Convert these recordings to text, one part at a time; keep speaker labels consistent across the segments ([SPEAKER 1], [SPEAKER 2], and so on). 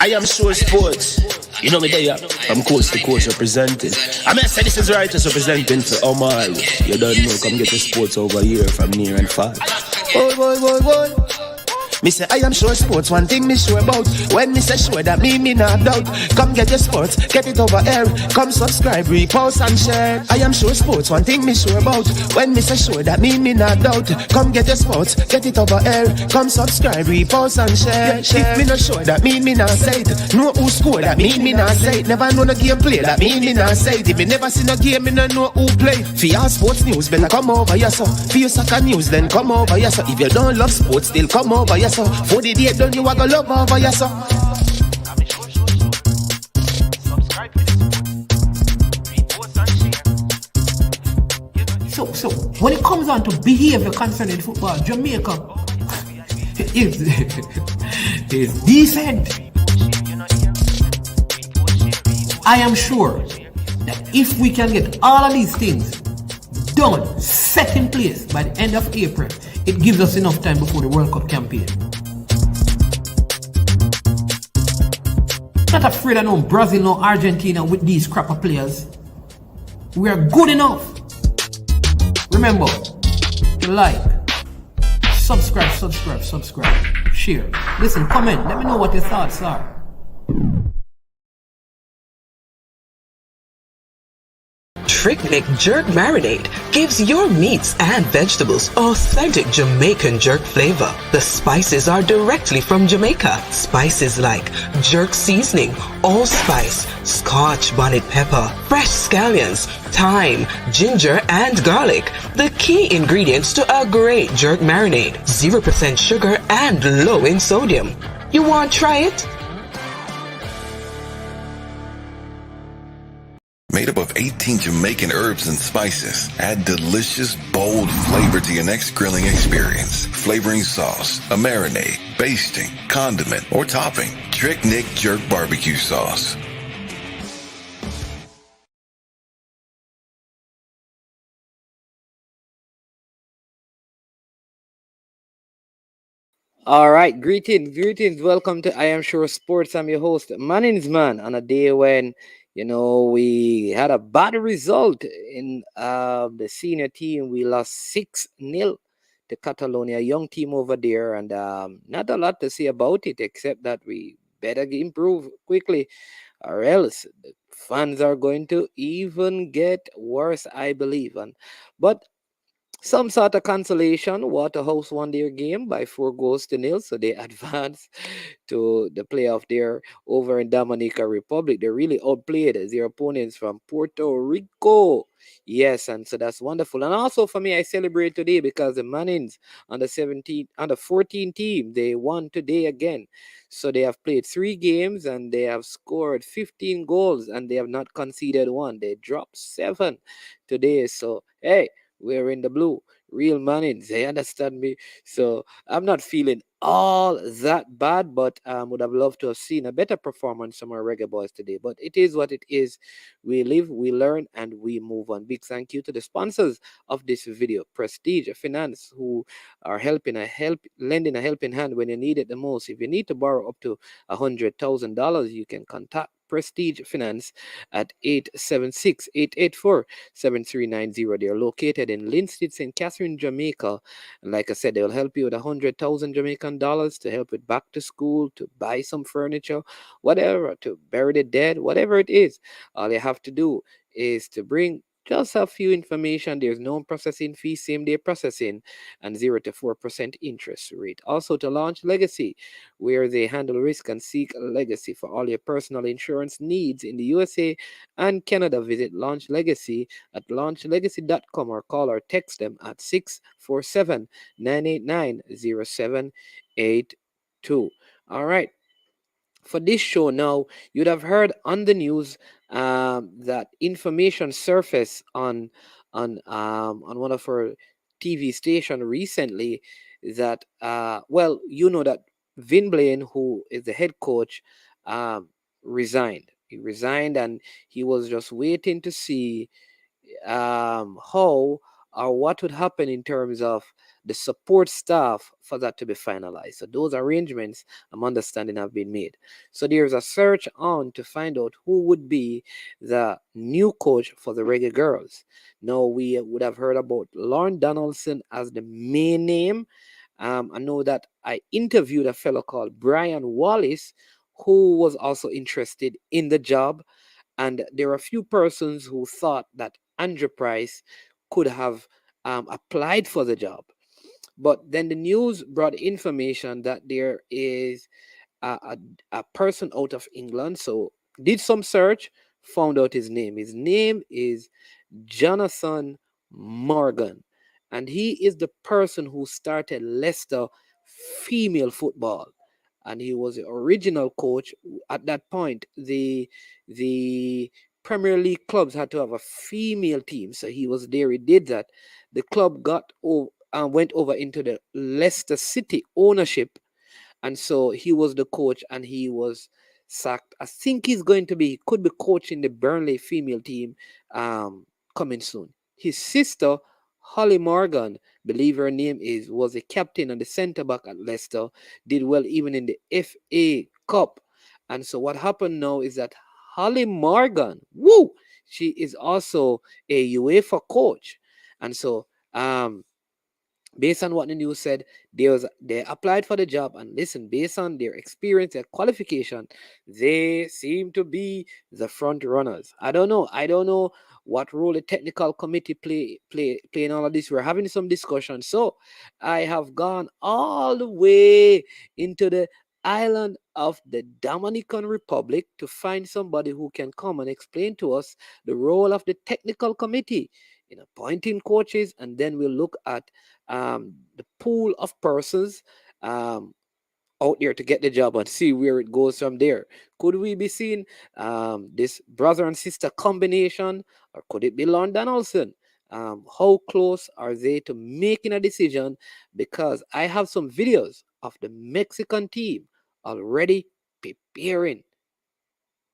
[SPEAKER 1] I am sure sports. You know me there, from coast to coast representing. I mean, I say this is righteous representing for Omar. You don't know, come get your sports over here from near and far. Boy. Me say I am sure sports, one thing me sure about. When me say sure, that me not doubt. Come get your sports, get it over here. Come subscribe, repost and share. I am sure sports, one thing me sure about. When me say sure, that me not doubt. Come get your sports, get it over here. Come subscribe, repost and share. If me not sure, that me not say it. Know who score, that me not say it. Never know the game play, that me not say it. If me never see no game, me not know who play. For your sports news, better come over here so. For your soccer news, then come over here so. If you don't love sports, still come over here so. For the day done, you are gonna love over your son.
[SPEAKER 2] So when it comes on to behavior concerning football, Jamaica is decent. I am sure that if we can get all of these things done, set in place by the end of April, it gives us enough time before the World Cup campaign. Not afraid of no Brazil, no Argentina with these crapper players. We are good enough. Remember to like, subscribe, share. Listen, comment. Let me know what your thoughts are.
[SPEAKER 3] Trick Jerk Marinade gives your meats and vegetables authentic Jamaican jerk flavor. The spices are directly from Jamaica. Spices like jerk seasoning, allspice, Scotch bonnet pepper, fresh scallions, thyme, ginger, and garlic. The key ingredients to a great jerk marinade. 0% sugar and low in sodium. You want to try it?
[SPEAKER 4] Made up of 18 Jamaican herbs and spices. Add delicious, bold flavor to your next grilling experience. Flavoring sauce, a marinade, basting, condiment, or topping. Trick Nick Jerk Barbecue Sauce.
[SPEAKER 5] All right, greetings. Welcome to I Am Sure Sports. I'm your host, Man on a day when we had a bad result in the senior team. We lost 6-0 to Catalonia, a young team over there, and not a lot to say about it except that we better improve quickly, or else the fans are going to even get worse, I believe. But some sort of consolation, Waterhouse won their game by 4-0, so they advance to the playoff there over in Dominica Republic. They really outplayed their opponents from Puerto Rico. Yes, and so that's wonderful. And also for me, I celebrate today because the Mannings on the 14 team, they won today again. So they have played 3 games and they have scored 15 goals and they have not conceded one. They dropped 7 today. So hey, we're in the blue. Real Mannings, they understand me. So I'm not feeling all that bad, but would have loved to have seen a better performance from our Reggae Boys today. But it is what it is. We live, we learn, and we move on. Big thank you to the sponsors of this video, Prestige Finance, who are lending a helping hand when you need it the most. If you need to borrow up to $100,000, you can contact Prestige Finance at 876-884-7390. They are located in Linstead, St. Catherine, Jamaica. And like I said, they'll help you with 100,000 Jamaican dollars to help with back to school, to buy some furniture, whatever, to bury the dead, whatever it is. All you have to do is to bring just a few information. There's no processing fee, same day processing, and 0 to 4% interest rate. Also to Launch Legacy, where they handle risk and seek legacy for all your personal insurance needs in the USA and Canada. Visit Launch Legacy at launchlegacy.com or call or text them at 647-989-0782. All right. For this show now, you'd have heard on the news that information surfaced on one of our TV station recently that that Vin Blaine, who is the head coach, resigned. He resigned and he was just waiting to see how or what would happen in terms of the support staff for that to be finalized. So those arrangements, I'm understanding, have been made. So there's a search on to find out who would be the new coach for the Reggae Girls. Now, we would have heard about Lorne Donaldson as the main name. I know that I interviewed a fellow called Brian Wallace, who was also interested in the job. And there are a few persons who thought that Andrew Price could have applied for the job. But then the news brought information that there is a person out of England. So did some search, found out his name. His name is Jonathan Morgan. And he is the person who started Leicester female football. And he was the original coach. At that point, the Premier League clubs had to have a female team. So he was there, he did that. The club went over into the Leicester City ownership, and so he was the coach and he was sacked. I think he could be coaching the Burnley female team coming soon. His sister, Holly Morgan, believe her name is, was a captain and the centre back at Leicester, did well even in the FA Cup. And so what happened now is that Holly Morgan, she is also a UEFA coach. And so based on what the news said, they applied for the job, and listen, based on their experience and qualification, they seem to be the front runners. I don't know what role the technical committee play in all of this. We're having some discussion. So I have gone all the way into the island of the Dominican Republic to find somebody who can come and explain to us the role of the technical committee in appointing coaches, and then we'll look at the pool of persons out there to get the job and see where it goes from there. Could we be seeing this brother and sister combination, or could it be Lorne Donaldson? How close are they to making a decision? Because I have some videos of the Mexican team already preparing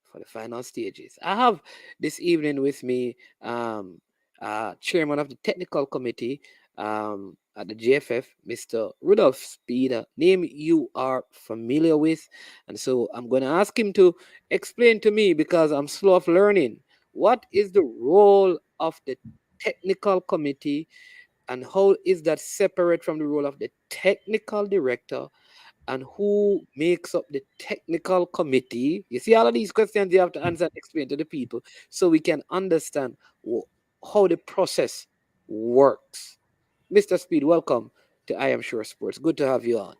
[SPEAKER 5] for the final stages. I have this evening with me chairman of the technical committee at the JFF, Mr. Rudolph Speid, a name you are familiar with. And so I'm going to ask him to explain to me, because I'm slow of learning, what is the role of the technical committee and how is that separate from the role of the technical director, and who makes up the technical committee? You see, all of these questions you have to answer and explain to the people so we can understand how the process works. Mr. Speid, welcome to I Am Sure Sports. Good to have you on.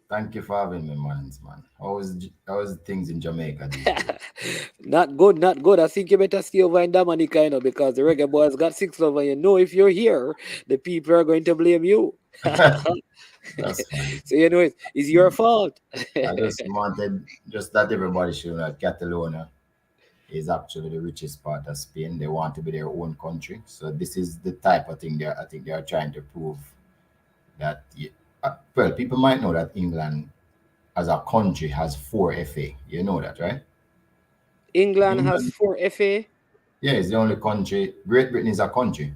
[SPEAKER 6] Thank you for having me, man. How's things in Jamaica these days?
[SPEAKER 5] Not good, not good. I think you better stay over in Dominica, because the reggae boys got 6 over. If you're here, the people are going to blame you.
[SPEAKER 6] That's fine.
[SPEAKER 5] So it's your fault.
[SPEAKER 6] I just wanted that everybody should know that Catalonia is actually the richest part of Spain. They want to be their own country. So this is the type of thing I think they are trying to prove that. Well, people might know that England as a country has 4 FA. You know that, right?
[SPEAKER 5] England has 4 FA.
[SPEAKER 6] Yeah, it's the only country. Great Britain is a country,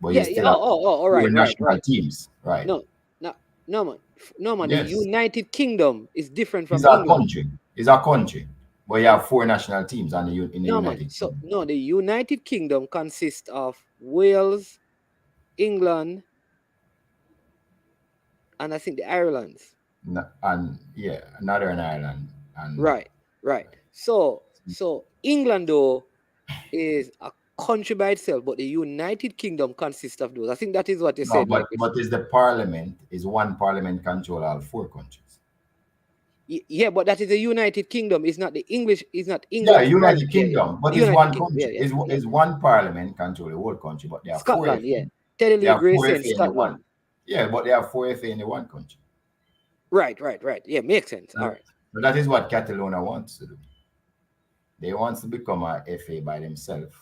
[SPEAKER 6] but
[SPEAKER 5] Yeah,
[SPEAKER 6] you still
[SPEAKER 5] yeah.
[SPEAKER 6] have
[SPEAKER 5] All
[SPEAKER 6] 4
[SPEAKER 5] right,
[SPEAKER 6] national
[SPEAKER 5] right.
[SPEAKER 6] teams, right?
[SPEAKER 5] No, man. The
[SPEAKER 6] Yes,
[SPEAKER 5] United Kingdom is different
[SPEAKER 6] it's
[SPEAKER 5] from
[SPEAKER 6] a
[SPEAKER 5] England.
[SPEAKER 6] country. It's a country, but you have 4 national teams in the
[SPEAKER 5] No, man.
[SPEAKER 6] United
[SPEAKER 5] So
[SPEAKER 6] Kingdom.
[SPEAKER 5] no, the United Kingdom consists of Wales, England, and I think the Irelands.
[SPEAKER 6] And yeah, Northern Ireland and
[SPEAKER 5] Right. So England though is a country by itself, but the United Kingdom consists of those. I think that is what you
[SPEAKER 6] no,
[SPEAKER 5] said. Like,
[SPEAKER 6] but is the parliament is one parliament control all 4 countries?
[SPEAKER 5] yeah, but that is the United Kingdom. It's not the English. It's not
[SPEAKER 6] Yeah,
[SPEAKER 5] England's
[SPEAKER 6] United
[SPEAKER 5] parliament. Yeah.
[SPEAKER 6] Kingdom, but
[SPEAKER 5] The
[SPEAKER 6] it's
[SPEAKER 5] United
[SPEAKER 6] one
[SPEAKER 5] Kingdom.
[SPEAKER 6] country.
[SPEAKER 5] Yeah.
[SPEAKER 6] Is one parliament control the whole country, but there are 4
[SPEAKER 5] Scotland. Yeah.
[SPEAKER 6] FA.
[SPEAKER 5] Teddy
[SPEAKER 6] There
[SPEAKER 5] Lee
[SPEAKER 6] are 4
[SPEAKER 5] Grayson,
[SPEAKER 6] FA in the one.
[SPEAKER 5] Scotland.
[SPEAKER 6] Yeah, but there are 4 FA in the one country.
[SPEAKER 5] Right. Yeah, makes sense. All right.
[SPEAKER 6] So that is what Catalonia wants to do. They want to become a FA by themselves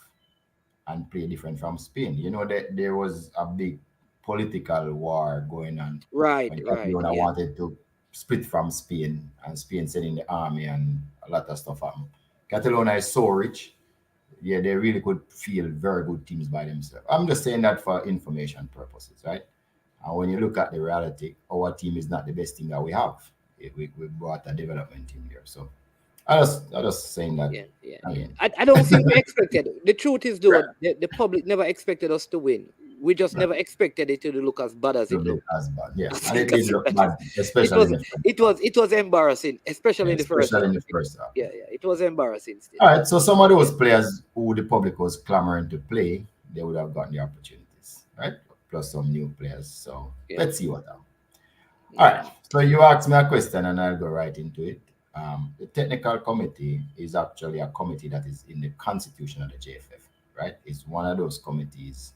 [SPEAKER 6] and play different from Spain. You know that there was a big political war going on
[SPEAKER 5] Right.
[SPEAKER 6] when Catalonia
[SPEAKER 5] Yeah.
[SPEAKER 6] wanted to split from Spain, and Spain sending the army and a lot of stuff happened. Catalonia is so rich, yeah, they really could feel very good teams by themselves. I'm just saying that for information purposes, right? And when you look at the reality, our team is not the best team that we have. We brought a development team here. So I just saying that.
[SPEAKER 5] Yeah, yeah.
[SPEAKER 6] I mean,
[SPEAKER 5] I don't think we expected. The truth is, though,
[SPEAKER 6] right,
[SPEAKER 5] the public never expected us to win. We just
[SPEAKER 6] right.
[SPEAKER 5] never expected it to look as bad as
[SPEAKER 6] To
[SPEAKER 5] it
[SPEAKER 6] be
[SPEAKER 5] looked.
[SPEAKER 6] as bad, yeah,
[SPEAKER 5] I
[SPEAKER 6] and it
[SPEAKER 5] think
[SPEAKER 6] did
[SPEAKER 5] as
[SPEAKER 6] look
[SPEAKER 5] bad as
[SPEAKER 6] bad, especially in the first half.
[SPEAKER 5] it was embarrassing, especially in the first
[SPEAKER 6] Especially
[SPEAKER 5] half.
[SPEAKER 6] in the first half.
[SPEAKER 5] Yeah, yeah, it was embarrassing still.
[SPEAKER 6] All right, so some of those
[SPEAKER 5] Yeah.
[SPEAKER 6] players who the public was clamoring to play, they would have gotten the opportunities, right? Plus some new players. So
[SPEAKER 5] Yeah.
[SPEAKER 6] let's see what happens. All right. So you asked me a question, and I'll go right into it. The technical committee is actually a committee that is in the constitution of the JFF, right? It's one of those committees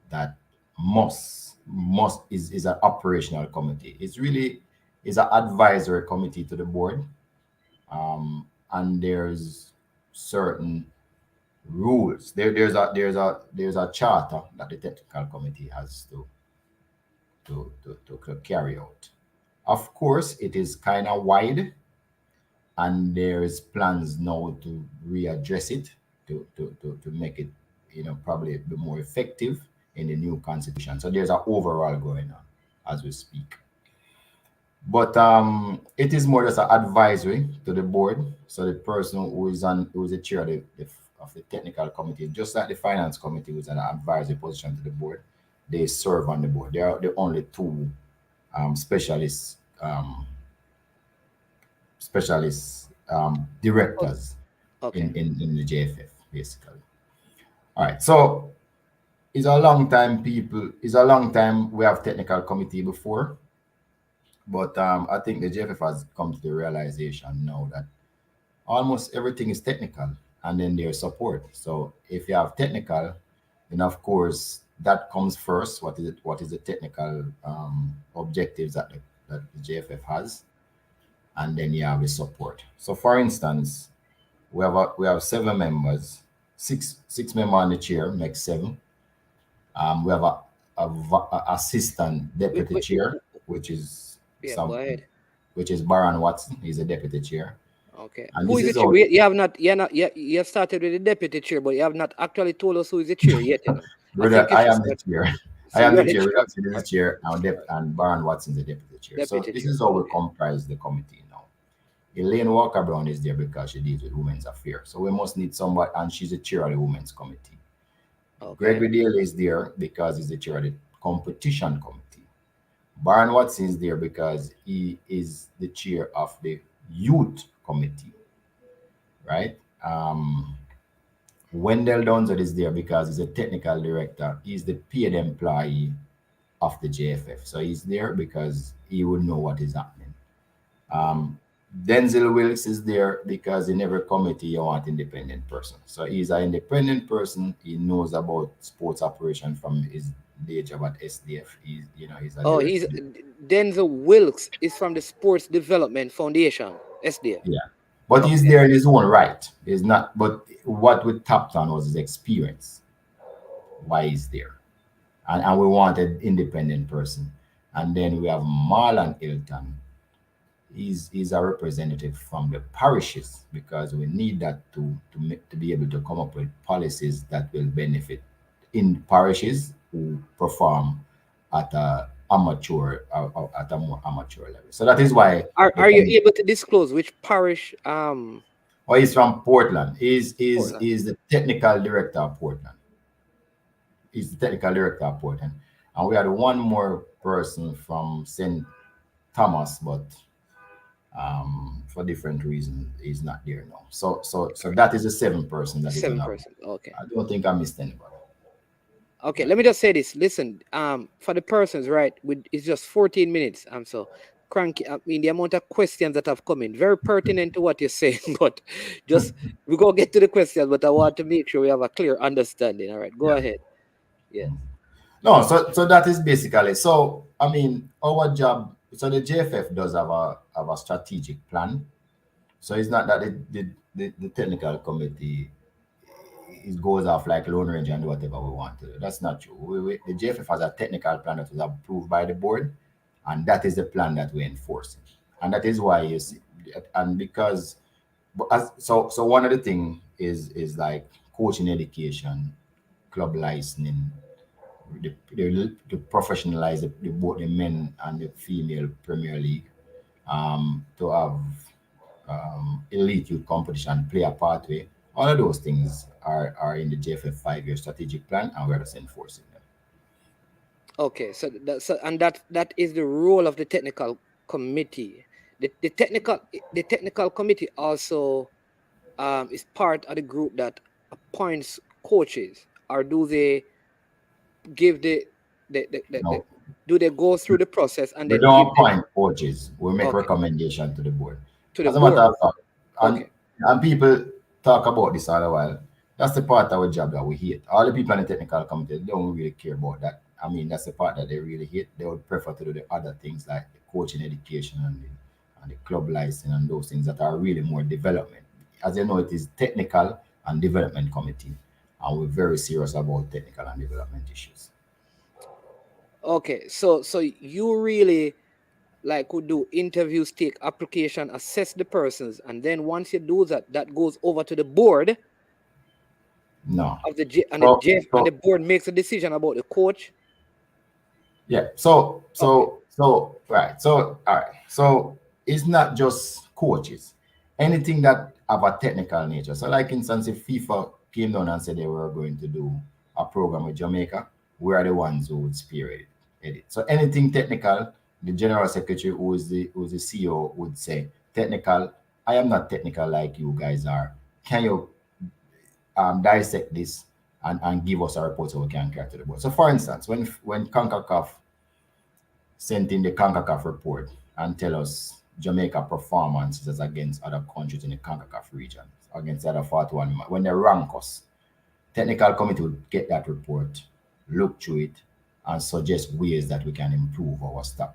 [SPEAKER 6] that must is an operational committee. It's really is an advisory committee to the board, and there's certain rules. There's a charter that the technical committee has to carry out. Of course, it is kind of wide, and there's plans now to readdress it to make it, probably a bit more effective in the new constitution. So there's an overall going on as we speak. But it is more just an advisory to the board. So the person who is the chair of the technical committee, just like the finance committee, who is an advisory position to the board, they serve on the board. They are the only two specialists directors
[SPEAKER 5] Okay.
[SPEAKER 6] in the JFF, basically. All right. So it's a long time, people. It's a long time we have technical committee before, but I think the JFF has come to the realization now that almost everything is technical, and then there's support. So if you have technical, then of course that comes first. What is it? What is the technical objectives that the JFF has? And then you have the support. So for instance, we have 7 members, six members on the chair makes 7. We have a assistant deputy
[SPEAKER 5] Wait.
[SPEAKER 6] chair, which is
[SPEAKER 5] Yeah, go ahead.
[SPEAKER 6] which is Baron Watson. He's a deputy chair.
[SPEAKER 5] Okay.
[SPEAKER 6] And
[SPEAKER 5] Who
[SPEAKER 6] this
[SPEAKER 5] is
[SPEAKER 6] is
[SPEAKER 5] the chair?
[SPEAKER 6] how,
[SPEAKER 5] You have not, you have started with the deputy chair, but you have not actually told us who is the chair yet. I think
[SPEAKER 6] brother,
[SPEAKER 5] you
[SPEAKER 6] I
[SPEAKER 5] should
[SPEAKER 6] am the
[SPEAKER 5] start.
[SPEAKER 6] chair.
[SPEAKER 5] So
[SPEAKER 6] I am
[SPEAKER 5] you are
[SPEAKER 6] the
[SPEAKER 5] the
[SPEAKER 6] chair. We
[SPEAKER 5] chair.
[SPEAKER 6] have the chair and Baron Watson is the deputy chair. So
[SPEAKER 5] Deputy
[SPEAKER 6] this
[SPEAKER 5] chair.
[SPEAKER 6] is how we
[SPEAKER 5] Okay.
[SPEAKER 6] comprise the committee now. Elaine Walker Brown is there because she deals with women's affairs. So we must need somebody, and she's the chair of the women's committee.
[SPEAKER 5] Okay.
[SPEAKER 6] Gregory Daly is there because he's the chair of the competition committee. Baron Watson is there because he is the chair of the youth committee, right? Wendell Donzard is there because he's a technical director. He's the paid employee of the JFF. So he's there because he would know what is happening. Denzel Wilkes is there because in every committee you want independent person. So he's an independent person. He knows about sports operation from his day job at SDF. He's a
[SPEAKER 5] Oh,
[SPEAKER 6] director.
[SPEAKER 5] Denzel Wilkes is from the Sports Development Foundation, SDF.
[SPEAKER 6] Yeah. But he's there in his own right. He's not, but what we tapped on was his experience, why he's there. And we wanted independent person. And then we have Marlon Hilton. He's a representative from the parishes because we need that to be able to come up with policies that will benefit in parishes who perform at a amateur at a more amateur level. So that is why.
[SPEAKER 5] Are you able to disclose which parish?
[SPEAKER 6] Oh, he's from Portland. He's
[SPEAKER 5] Portland.
[SPEAKER 6] the technical director of Portland. He's the technical director of Portland. And we had one more person from St. Thomas, but for different reasons, he's not there now. So that is the 7 person that is
[SPEAKER 5] 7
[SPEAKER 6] on.
[SPEAKER 5] person. Okay.
[SPEAKER 6] I don't think I missed anybody.
[SPEAKER 5] Okay, let me just say this. Listen, for the persons, right? It's just 14 minutes. So cranky. I mean, the amount of questions that have come in, very pertinent to what you're saying. But just we go get to the questions. But I want to make sure we have a clear understanding. All right, go ahead. Yeah.
[SPEAKER 6] No, so that is basically. So I mean, our job. So the JFF does have a strategic plan. So it's not that the technical committee it goes off like Lone Ranger and do whatever we want to do. That's not true. The JFF has a technical plan that was approved by the board, and that is the plan that we enforce. And that is why you see, and because, so one of the things is like coaching education, club licensing, to professionalize both the men and the female Premier League, to have elite youth competition, player pathway. All of those things are in the JFF 5-year strategic plan, and we're just enforcing them.
[SPEAKER 5] Okay, so that is the role of the technical committee. The technical committee also is part of the group that appoints coaches, or do they give
[SPEAKER 6] No,
[SPEAKER 5] do they go through the process and
[SPEAKER 6] we
[SPEAKER 5] then give
[SPEAKER 6] don't
[SPEAKER 5] them
[SPEAKER 6] appoint coaches. We make
[SPEAKER 5] okay
[SPEAKER 6] recommendation to the board.
[SPEAKER 5] to the
[SPEAKER 6] As a matter
[SPEAKER 5] board?
[SPEAKER 6] of fact, and,
[SPEAKER 5] Okay.
[SPEAKER 6] and people talk about this all the while. That's the part of our job that we hate. All the people in the technical committee don't really care about that. I mean, that's the part that they really hate. They would prefer to do the other things like the coaching education and the club license and those things that are really more development. As you know, it is technical and development committee, and we're very serious about technical and development issues.
[SPEAKER 5] Okay, so you really like would do interviews, take application, assess the persons, and then once you do that, that goes over to the board
[SPEAKER 6] No.
[SPEAKER 5] of the J, and
[SPEAKER 6] So,
[SPEAKER 5] and the board makes a decision about the coach.
[SPEAKER 6] yeah. So right. So all right. So it's not just coaches. Anything that have a technical nature. So, like instance, if FIFA came down and said they were going to do a program with Jamaica, we are the ones who would spearhead it. So anything technical, the general secretary, who is the CEO, would say, technical. I am not technical like you guys are. Can you dissect this and give us a report so we can carry to the board? So, for instance, when CONCACAF sent in the CONCACAF report and tell us Jamaica performances against other countries in the CONCACAF region, against the other 41, when they rank us, technical committee would get that report, look through it, and suggest ways that we can improve our stuff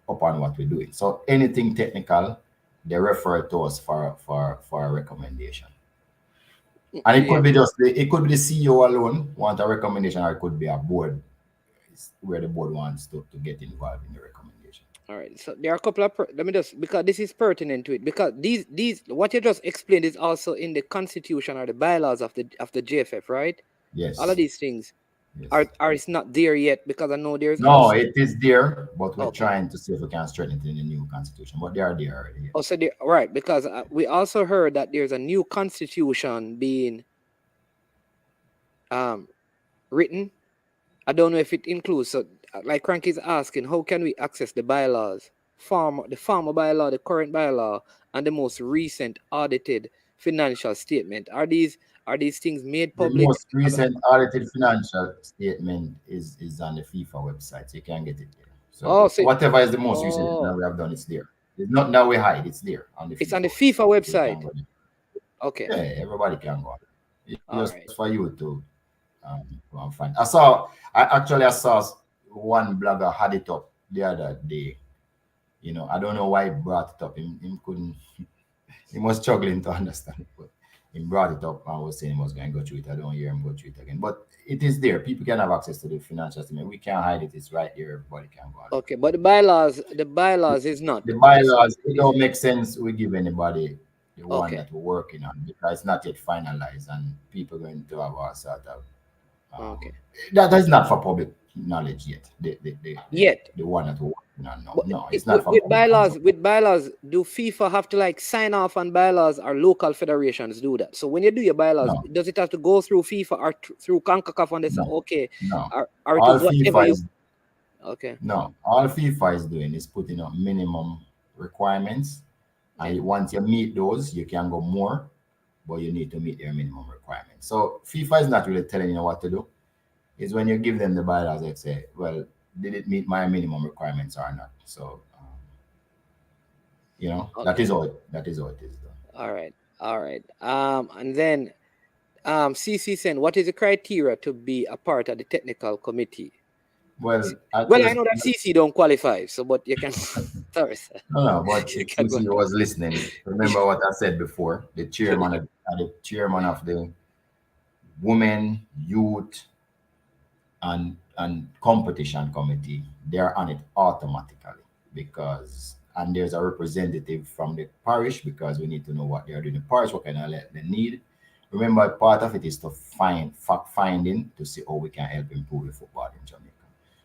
[SPEAKER 6] upon what we're doing. So anything technical, they refer to us for a recommendation. And it could be it could be the CEO alone want a recommendation, or it could be a board where the board wants to get involved in the recommendation.
[SPEAKER 5] All right. So there are a couple of let me just, because this is pertinent to it, because these what you just explained is also in the constitution or the bylaws of the JFF, right?
[SPEAKER 6] Yes.
[SPEAKER 5] All of these things
[SPEAKER 6] yes.
[SPEAKER 5] are it's not there yet, because I know there's
[SPEAKER 6] no,
[SPEAKER 5] also,
[SPEAKER 6] it is there, but we're trying to see if we can strengthen it in the new constitution. But they are there already. Yes.
[SPEAKER 5] Oh, so right, because we also heard that there's a new constitution being written. I don't know if it includes, so like Crank is asking, how can we access the bylaws, the former bylaw, the current bylaw, and the most recent audited financial statement? Are these things made public?
[SPEAKER 6] The most recent audited financial statement is on the FIFA website, so you can get it there. So, whatever is the most recent that we have done, it's there. It's not now we hide, it's there on the FIFA.
[SPEAKER 5] It's on the FIFA website.
[SPEAKER 6] So
[SPEAKER 5] okay.
[SPEAKER 6] Yeah, everybody can go on. It's just
[SPEAKER 5] right.
[SPEAKER 6] for you to find. I saw one blogger had it up the other day. You know, I don't know why he brought it up. He couldn't. He was struggling to understand it, but he brought it up and was saying he was going to go through it. I don't hear him go through it again, but it is there. People can have access to the financial statement. We can't hide it. It's right there. Everybody can go on.
[SPEAKER 5] Okay, but the bylaws is not.
[SPEAKER 6] The bylaws, it don't make sense. We give anybody the one that we're working on, because it's not yet finalized, and people are going to have a sort of. That is not for public knowledge yet. The one that we're working on. No, it's not for
[SPEAKER 5] with bylaws. With bylaws, do FIFA have to like sign off on bylaws, or local federations do that? So when you do your bylaws, does it have to go through FIFA or through CONCACAF on this? Okay.
[SPEAKER 6] No.
[SPEAKER 5] Or all FIFA is, okay.
[SPEAKER 6] No, all FIFA is doing is putting up minimum requirements, and once you meet those, you can go more, but you need to meet your minimum requirements. So FIFA is not really telling you what to do. It's when you give them the bylaws, they say, well, did it meet my minimum requirements or not? So, that is how it is done.
[SPEAKER 5] All right. And then CC said, what is the criteria to be a part of the technical committee?
[SPEAKER 6] Well,
[SPEAKER 5] I know that CC don't qualify, so but you can. Sorry, sir.
[SPEAKER 6] No, but CC was listening. Remember what I said before? The chairman of the women, youth, and competition committee, they're on it automatically, and there's a representative from the parish, because we need to know what they're doing in the parish, what kind of they need, remember, part of it is to find fact finding to see how we can help improve the football in Jamaica.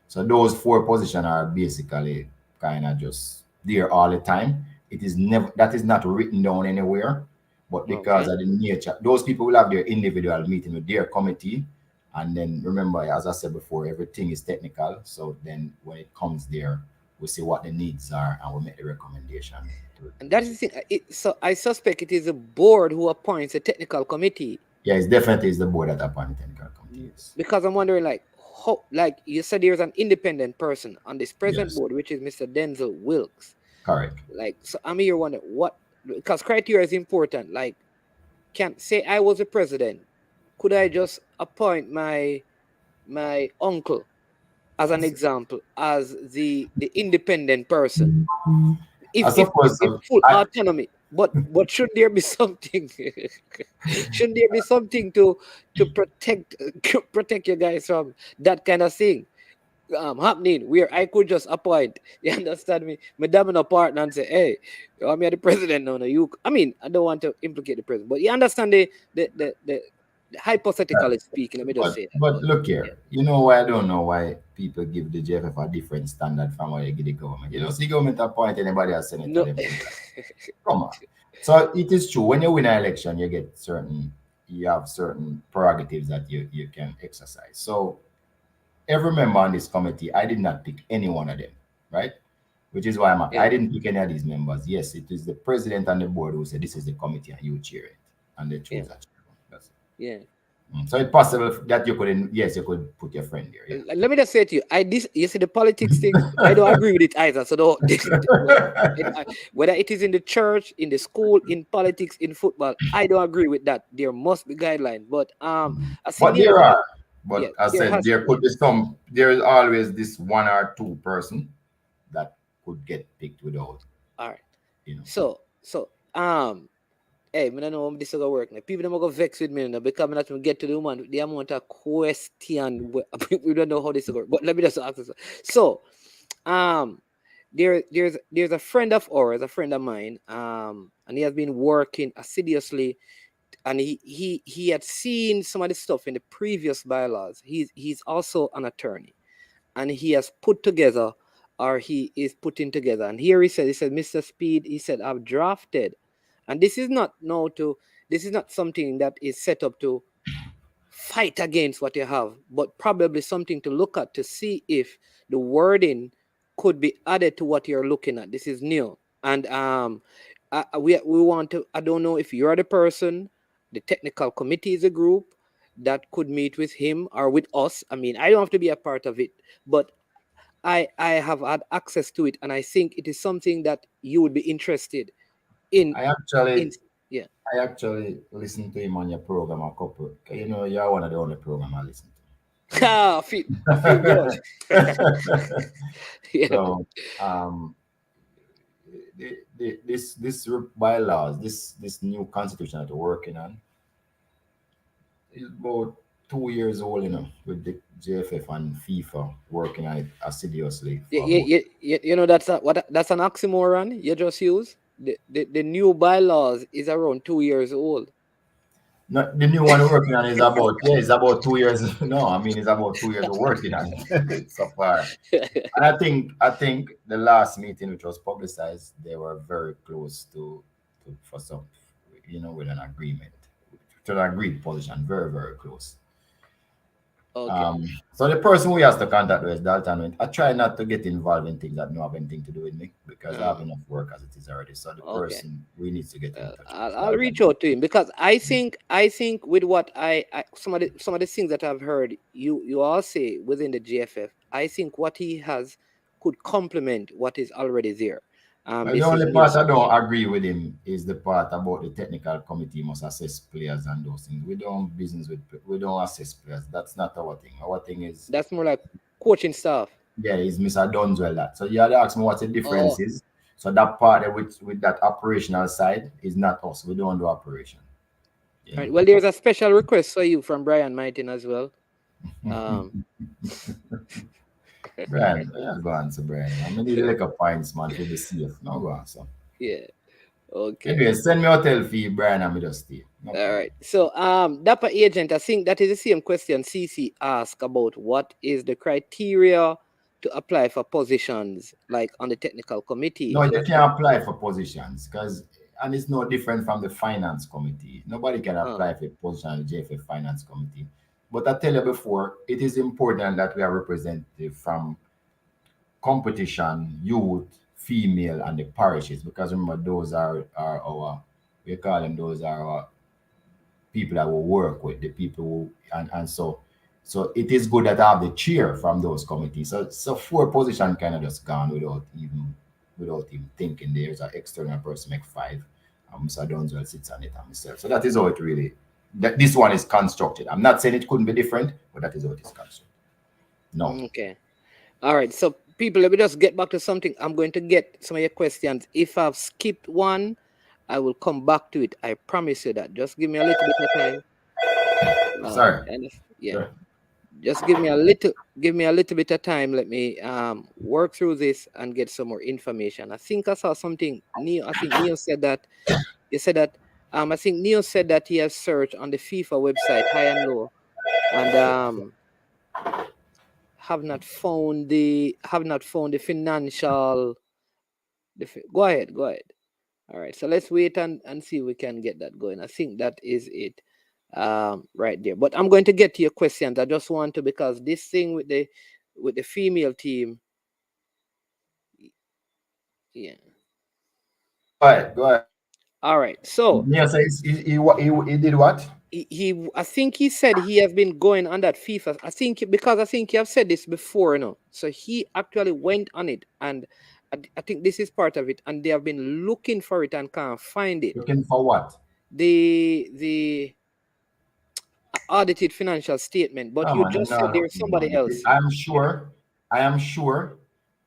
[SPEAKER 6] So those four positions are basically kind of just there all the time. It is never that is not written down anywhere, but because
[SPEAKER 5] Okay.
[SPEAKER 6] of the nature, those people will have their individual meeting with their committee. And then remember, as I said before, everything is technical. So then when it comes there, we see what the needs are and we make the recommendation
[SPEAKER 5] And
[SPEAKER 6] to
[SPEAKER 5] that is the thing. So I suspect it is the board who appoints a technical committee.
[SPEAKER 6] yeah, it's definitely is the board that appointed technical committee. Yes.
[SPEAKER 5] Because I'm wondering, like, how, like you said, there's an independent person on this present
[SPEAKER 6] Yes.
[SPEAKER 5] board, which is Mr. Denzel Wilkes.
[SPEAKER 6] Correct.
[SPEAKER 5] Like, so I'm here wondering what, because criteria is important. Like, can say I was a president, could I just appoint my uncle as an example as the independent person?
[SPEAKER 6] I suppose
[SPEAKER 5] If full autonomy, but should there be something? Shouldn't there be something to protect you guys from that kind of thing happening where I could just appoint? You understand me? Madam and a partner and say, "Hey, I'm the president now. You." I mean, I don't want to implicate the president, but you understand the hypothetically speaking. Let me just say that.
[SPEAKER 6] But look
[SPEAKER 5] Yeah.
[SPEAKER 6] here, you know why I don't know why people give the JFF a different standard from what they give the government. You know, see government appoint anybody as senator.
[SPEAKER 5] No.
[SPEAKER 6] Them do that. Come on. So it is true when you win an election, you have certain prerogatives that you can exercise. So every member on this committee, I did not pick any one of them, right? Which is why
[SPEAKER 5] Yeah.
[SPEAKER 6] I didn't pick any of these members. Yes, it is the president and the board who said this is the committee and you chair it, and they choose
[SPEAKER 5] Yeah.
[SPEAKER 6] that chairman. That's it.
[SPEAKER 5] Yeah.
[SPEAKER 6] So it's possible that you could put your friend there. Yeah.
[SPEAKER 5] Let me just say to you, you see the politics thing. I don't agree with it either. So don't, whether it is in the church, in the school, in politics, in football, I don't agree with that. There must be guidelines. But I see
[SPEAKER 6] But there are. But
[SPEAKER 5] yeah,
[SPEAKER 6] as I
[SPEAKER 5] there
[SPEAKER 6] said,
[SPEAKER 5] has
[SPEAKER 6] there
[SPEAKER 5] to
[SPEAKER 6] could
[SPEAKER 5] be.
[SPEAKER 6] be some. There is always this one or two person that could get picked without,
[SPEAKER 5] All right.
[SPEAKER 6] you know.
[SPEAKER 5] So hey, I don't know how this is gonna work now. People don't go vex with me now because I'm not gonna get to the woman the amount of question we don't know how this is going. But let me just ask this. So there's a friend of ours, a friend of mine, and he has been working assiduously, and he had seen some of the stuff in the previous bylaws. He's also an attorney, and he has put together, or he is putting together. And here he said, Mr. Speid, he said, I've drafted, and this is not something that is set up to fight against what you have, but probably something to look at to see if the wording could be added to what you're looking at. This is new, and we want to. I don't know if you're the person. The technical committee is a group that could meet with him or with us. I mean, I don't have to be a part of it, but I have had access to it, and I think it is something that you would be interested in.
[SPEAKER 6] I actually,
[SPEAKER 5] Yeah.
[SPEAKER 6] I actually listened to him on your program a couple. You know, you're one of the only program I listen to.
[SPEAKER 5] I feel good. Yeah.
[SPEAKER 6] So, this bylaws, this new constitution that we're working on, is about 2 years old, you know, with the JFF and FIFA working on it assiduously. For about,
[SPEAKER 5] You know that's that's an oxymoron you just used. The new bylaws is around 2 years old.
[SPEAKER 6] no, the new one we're working on is about it's about 2 years. No, I mean it's about 2 years of working on it so far. And I think the last meeting which was publicized, they were very close to for some, you know, with an agreement, to an agreed position, very very close.
[SPEAKER 5] Okay.
[SPEAKER 6] So the person we has to contact with is Dalton. I try not to get involved in things that don't have anything to do with me because I have enough work as it is already. So the
[SPEAKER 5] Okay.
[SPEAKER 6] person we need to get in touch with is
[SPEAKER 5] I'll reach out to him because I think with what I some of the things that I've heard you all say within the GFF, I think what he has could complement what is already there.
[SPEAKER 6] Well,
[SPEAKER 5] This
[SPEAKER 6] the only
[SPEAKER 5] is
[SPEAKER 6] part I don't agree with him is the part about the technical committee must assess players and those things. We don't business with, we don't assess players. That's not our thing. Our thing is,
[SPEAKER 5] that's more like coaching staff.
[SPEAKER 6] yeah, it's Mr. Dunwell that. So you had to ask me what the difference is. So that part that with that operational side is not us. We don't do operation.
[SPEAKER 5] Yeah. Right. Well, there's a special request for you from Brian Martin as well.
[SPEAKER 6] Brian, yeah, go on, so Brian. I mean, need like a points man to be safe. No, go on, so.
[SPEAKER 5] Yeah. Okay.
[SPEAKER 6] Anyway, send me hotel fee, Brian, and me just stay. No
[SPEAKER 5] All
[SPEAKER 6] problem.
[SPEAKER 5] right. So, Dapper Agent, I think that is the same question CC asked about what is the criteria to apply for positions like on the technical committee.
[SPEAKER 6] No,
[SPEAKER 5] So,
[SPEAKER 6] you can't apply for positions because, and it's no different from the finance committee. Nobody can apply for a position on the JFF finance committee. But I tell you before, it is important that we are representative from competition, youth, female, and the parishes because remember, those are our, we call them, those are our people that we work with, the people who, and so it is good that I have the chair from those committees. So four position kind of just gone without even thinking. There's an external person make five. Mr. Dunzel sits on it and myself. So that is how it really that this one is constructed. I'm not saying it couldn't be different, but that is how it is constructed. No.
[SPEAKER 5] okay. All right. So, people, let me just get back to something. I'm going to get some of your questions. If I've skipped one, I will come back to it. I promise you that. Just give me a little bit of time.
[SPEAKER 6] Sorry.
[SPEAKER 5] Yeah.
[SPEAKER 6] Sure.
[SPEAKER 5] Just give me a little bit of time. Let me work through this and get some more information. I think I saw something. I think Neil said that. He said that. I think Neil said that he has searched on the FIFA website high and low, and have not found the financial. Go ahead. All right. So let's wait and see if we can get that going. I think that is it. Right there. But I'm going to get to your questions. I just want to, because this thing with the female team, yeah.
[SPEAKER 6] Go ahead.
[SPEAKER 5] All right. So
[SPEAKER 6] Neil says he did what?
[SPEAKER 5] he I think he said he has been going on that FIFA. I think you have said this before, So he actually went on it, and I think this is part of it, and they have been looking for it and can't find it.
[SPEAKER 6] Looking for what?
[SPEAKER 5] The audited financial statement, but
[SPEAKER 6] No,
[SPEAKER 5] you
[SPEAKER 6] man,
[SPEAKER 5] just
[SPEAKER 6] no
[SPEAKER 5] said there's
[SPEAKER 6] looking,
[SPEAKER 5] somebody
[SPEAKER 6] man.
[SPEAKER 5] else.
[SPEAKER 6] I am sure,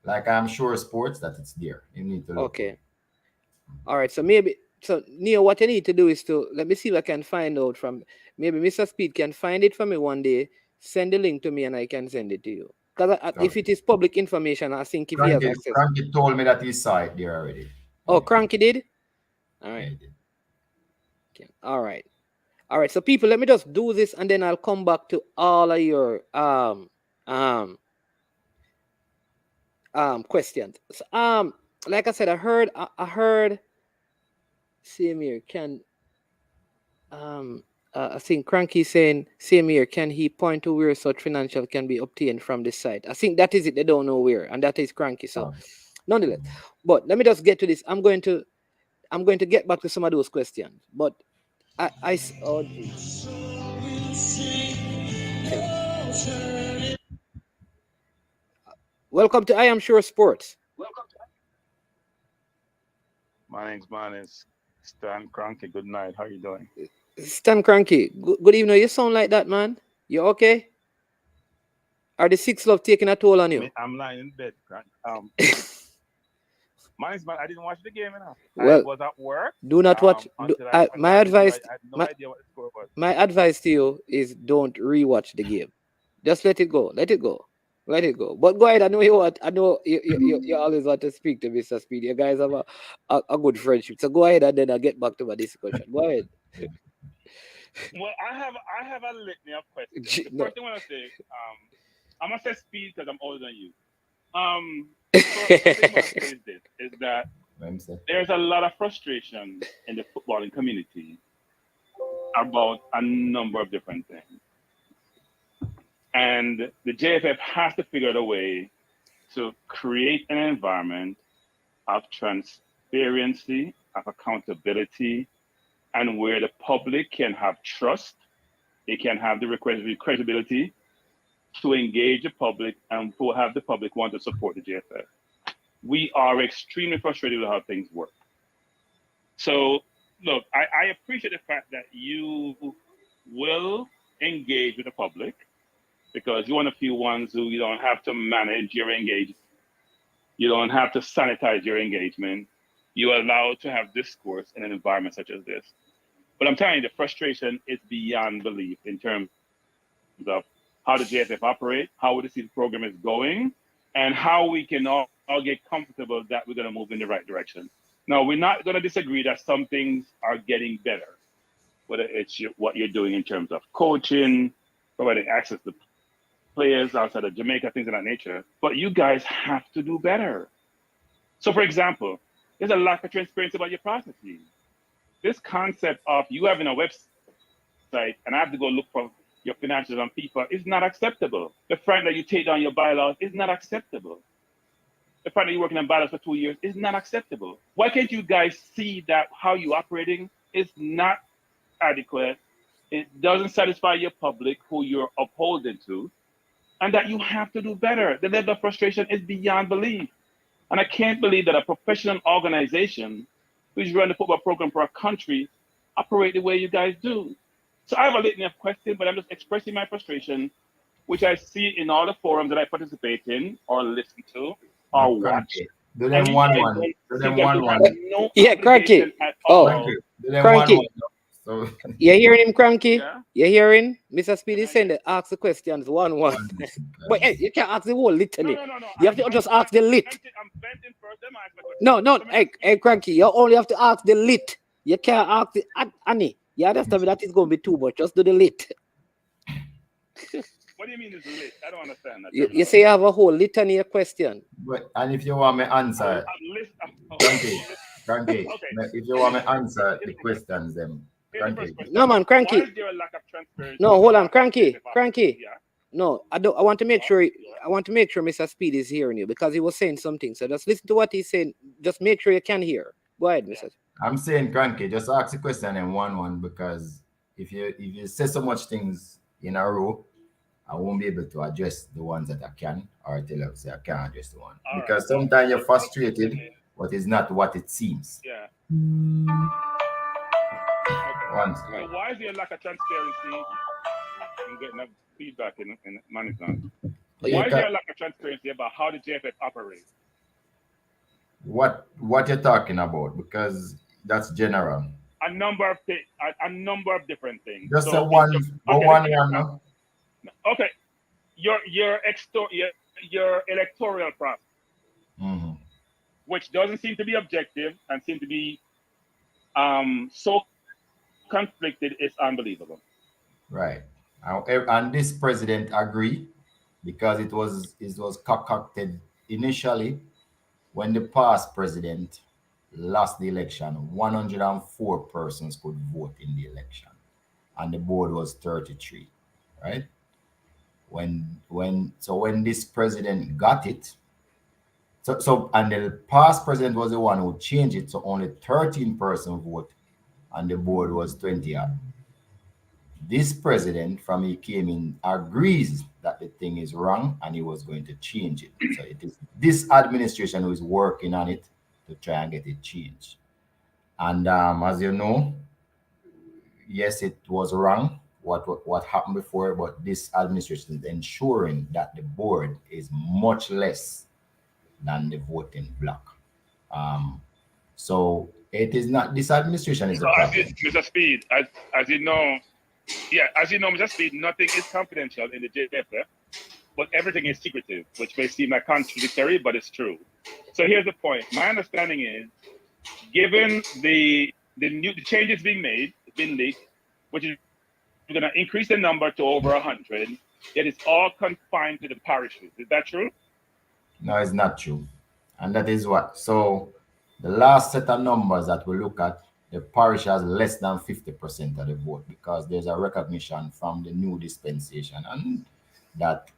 [SPEAKER 6] like I'm sure sports that it's there. You need to look.
[SPEAKER 5] Okay. All right. So Neo, what you need to do is to let me see if I can find out from maybe Mr. Speed can find it for me one day. Send the link to me and I can send it to you. Because if it is public information, I think if he has access.
[SPEAKER 6] Cranky told me that he saw it there already.
[SPEAKER 5] Oh, Cranky did? All right.
[SPEAKER 6] Yeah, he did.
[SPEAKER 5] Okay. All right. All right. So people, let me just do this and then I'll come back to all of your questions. So, like I said, I heard same here. I think Cranky saying same here. Can he point to where such financial can be obtained from this site? I think that is it. They don't know where, and that is Cranky. So, nonetheless, but let me just get to this. I'm going to get back to some of those questions. But oh geez. Okay. Welcome to I Am Sure Sports.
[SPEAKER 7] My name is Stan Cranky. Good night. How you doing?
[SPEAKER 5] Stan Cranky. Good evening. You sound like that, man. You okay? Are the six love taking a toll on you?
[SPEAKER 7] I'm lying in bed. My name's man. I didn't watch the game enough.
[SPEAKER 5] Well,
[SPEAKER 7] I was at work.
[SPEAKER 5] Do not watch. My advice.
[SPEAKER 7] I had no idea what the score was.
[SPEAKER 5] My advice to you is don't rewatch the game. Just let it go. Let it go. But go ahead. I know you want. I know you always want to speak to Mr. Speed. You guys have a good friendship. So go ahead and then I'll get back to my discussion. Go ahead.
[SPEAKER 7] Well, I have a litany of questions. The first thing I want to say, I'm gonna say Speed because I'm older than you. The thing I want to say is that there's a lot of frustration in the footballing community about a number of different things. And the JFF has to figure out a way to create an environment of transparency, of accountability, and where the public can have trust, they can have the requisite credibility to engage the public and to have the public want to support the JFF. We are extremely frustrated with how things work. So, look, I appreciate the fact that you will engage with the public, because you're one of the few ones who you don't have to manage your engagement. You don't have to sanitize your engagement. You're allowed to have discourse in an environment such as this. But I'm telling you, the frustration is beyond belief in terms of how the JFF operate, how we see the program is going, and how we can all get comfortable that we're going to move in the right direction. Now, we're not going to disagree that some things are getting better, whether it's what you're doing in terms of coaching, providing access to players outside of Jamaica, things of that nature. But you guys have to do better. So, for example, there's a lack of transparency about your processes. This concept of you having a website and I have to go look for your financials on FIFA is not acceptable. The fact that you take down your bylaws is not acceptable. The fact that you're working on bylaws for 2 years is not acceptable. Why can't you guys see that how you're operating is not adequate? It doesn't satisfy your public who you're upholding to, and that you have to do better. The level of frustration is beyond belief. And I can't believe that a professional organization who's running the football program for a country operate the way you guys do. So I have a litany of questions, but I'm just expressing my frustration, which I see in all the forums that I participate in or listen to or watch.
[SPEAKER 6] Do them one. Do them one.
[SPEAKER 7] No
[SPEAKER 5] Yeah, Cranky.
[SPEAKER 6] Do them
[SPEAKER 5] Cranky.
[SPEAKER 6] one. So
[SPEAKER 5] You hearing him, Cranky?
[SPEAKER 7] Yeah.
[SPEAKER 5] You hearing? Mr. Speed is saying that ask the questions one. But hey, you can't ask the whole litany.
[SPEAKER 7] No.
[SPEAKER 5] You have to just ask the lit.
[SPEAKER 7] I'm venting first, then I ask my question.
[SPEAKER 5] No. Hey, Cranky, you only have to ask the lit. You can't ask the Annie. You understand me? That is going to be too much. Just do the lit.
[SPEAKER 7] What do you mean is lit? I don't understand that.
[SPEAKER 5] You say you have a whole litany of question.
[SPEAKER 6] but, and if you want me answer, Cranky,
[SPEAKER 7] Okay.
[SPEAKER 6] if you want me answer the questions, then
[SPEAKER 7] Here's the
[SPEAKER 6] Cranky.
[SPEAKER 7] first question.
[SPEAKER 5] No, man,
[SPEAKER 7] Why
[SPEAKER 5] Cranky.
[SPEAKER 7] is there a lack of transparency?
[SPEAKER 5] No, hold on, Cranky.
[SPEAKER 7] Yeah.
[SPEAKER 5] No, I don't. I want to make sure. I want to make sure Mr. Speed is hearing you because he was saying something. So just listen to what he's saying. Just make sure you can hear. Go ahead, Mr.
[SPEAKER 6] I'm saying, Cranky, just ask the question in one because if you say so much things in a row, I won't be able to address the ones that I can, or tell you say I can't address the one.
[SPEAKER 7] All
[SPEAKER 6] Because
[SPEAKER 7] right.
[SPEAKER 6] sometimes you're frustrated, but it's not what it seems.
[SPEAKER 7] Yeah.
[SPEAKER 6] Once.
[SPEAKER 7] So why is there a lack of transparency? I'm getting a feedback in management. Why is there a lack of transparency about how the JFF operates?
[SPEAKER 6] What you're talking about? Because that's general.
[SPEAKER 7] A number of different things.
[SPEAKER 6] Just
[SPEAKER 7] So,
[SPEAKER 6] a one, go
[SPEAKER 7] okay,
[SPEAKER 6] one now.
[SPEAKER 7] Okay, your electoral process,
[SPEAKER 6] Mm-hmm.
[SPEAKER 7] which doesn't seem to be objective and seem to be so conflicted, is unbelievable.
[SPEAKER 6] Right. And this president agree because it was concocted initially when the past president lost the election. 104 persons could vote in the election, and the board was 33. Right. When this president got it, so and the past president was the one who changed it, so only 13 persons vote, and the board was 20. This president, from he came in, agrees that the thing is wrong and he was going to change it. So it is this administration who is working on it to try and get it changed. And as you know, yes, it was wrong what happened before, but this administration is ensuring that the board is much less than the voting block. So it is not, this administration is a problem.
[SPEAKER 7] Mr. Speed, as you know, Mr. Speed, nothing is confidential in the JFF, but everything is secretive, which may seem like contradictory, but it's true. So here's the point. My understanding is, given the changes being made, been leaked, which is going to increase the number to over 100, it is all confined to the parishes. Is that true?
[SPEAKER 6] No, it's not true. And that is what. So the last set of numbers that we look at, the parish has less than 50% of the vote because there's a recognition from the new dispensation and that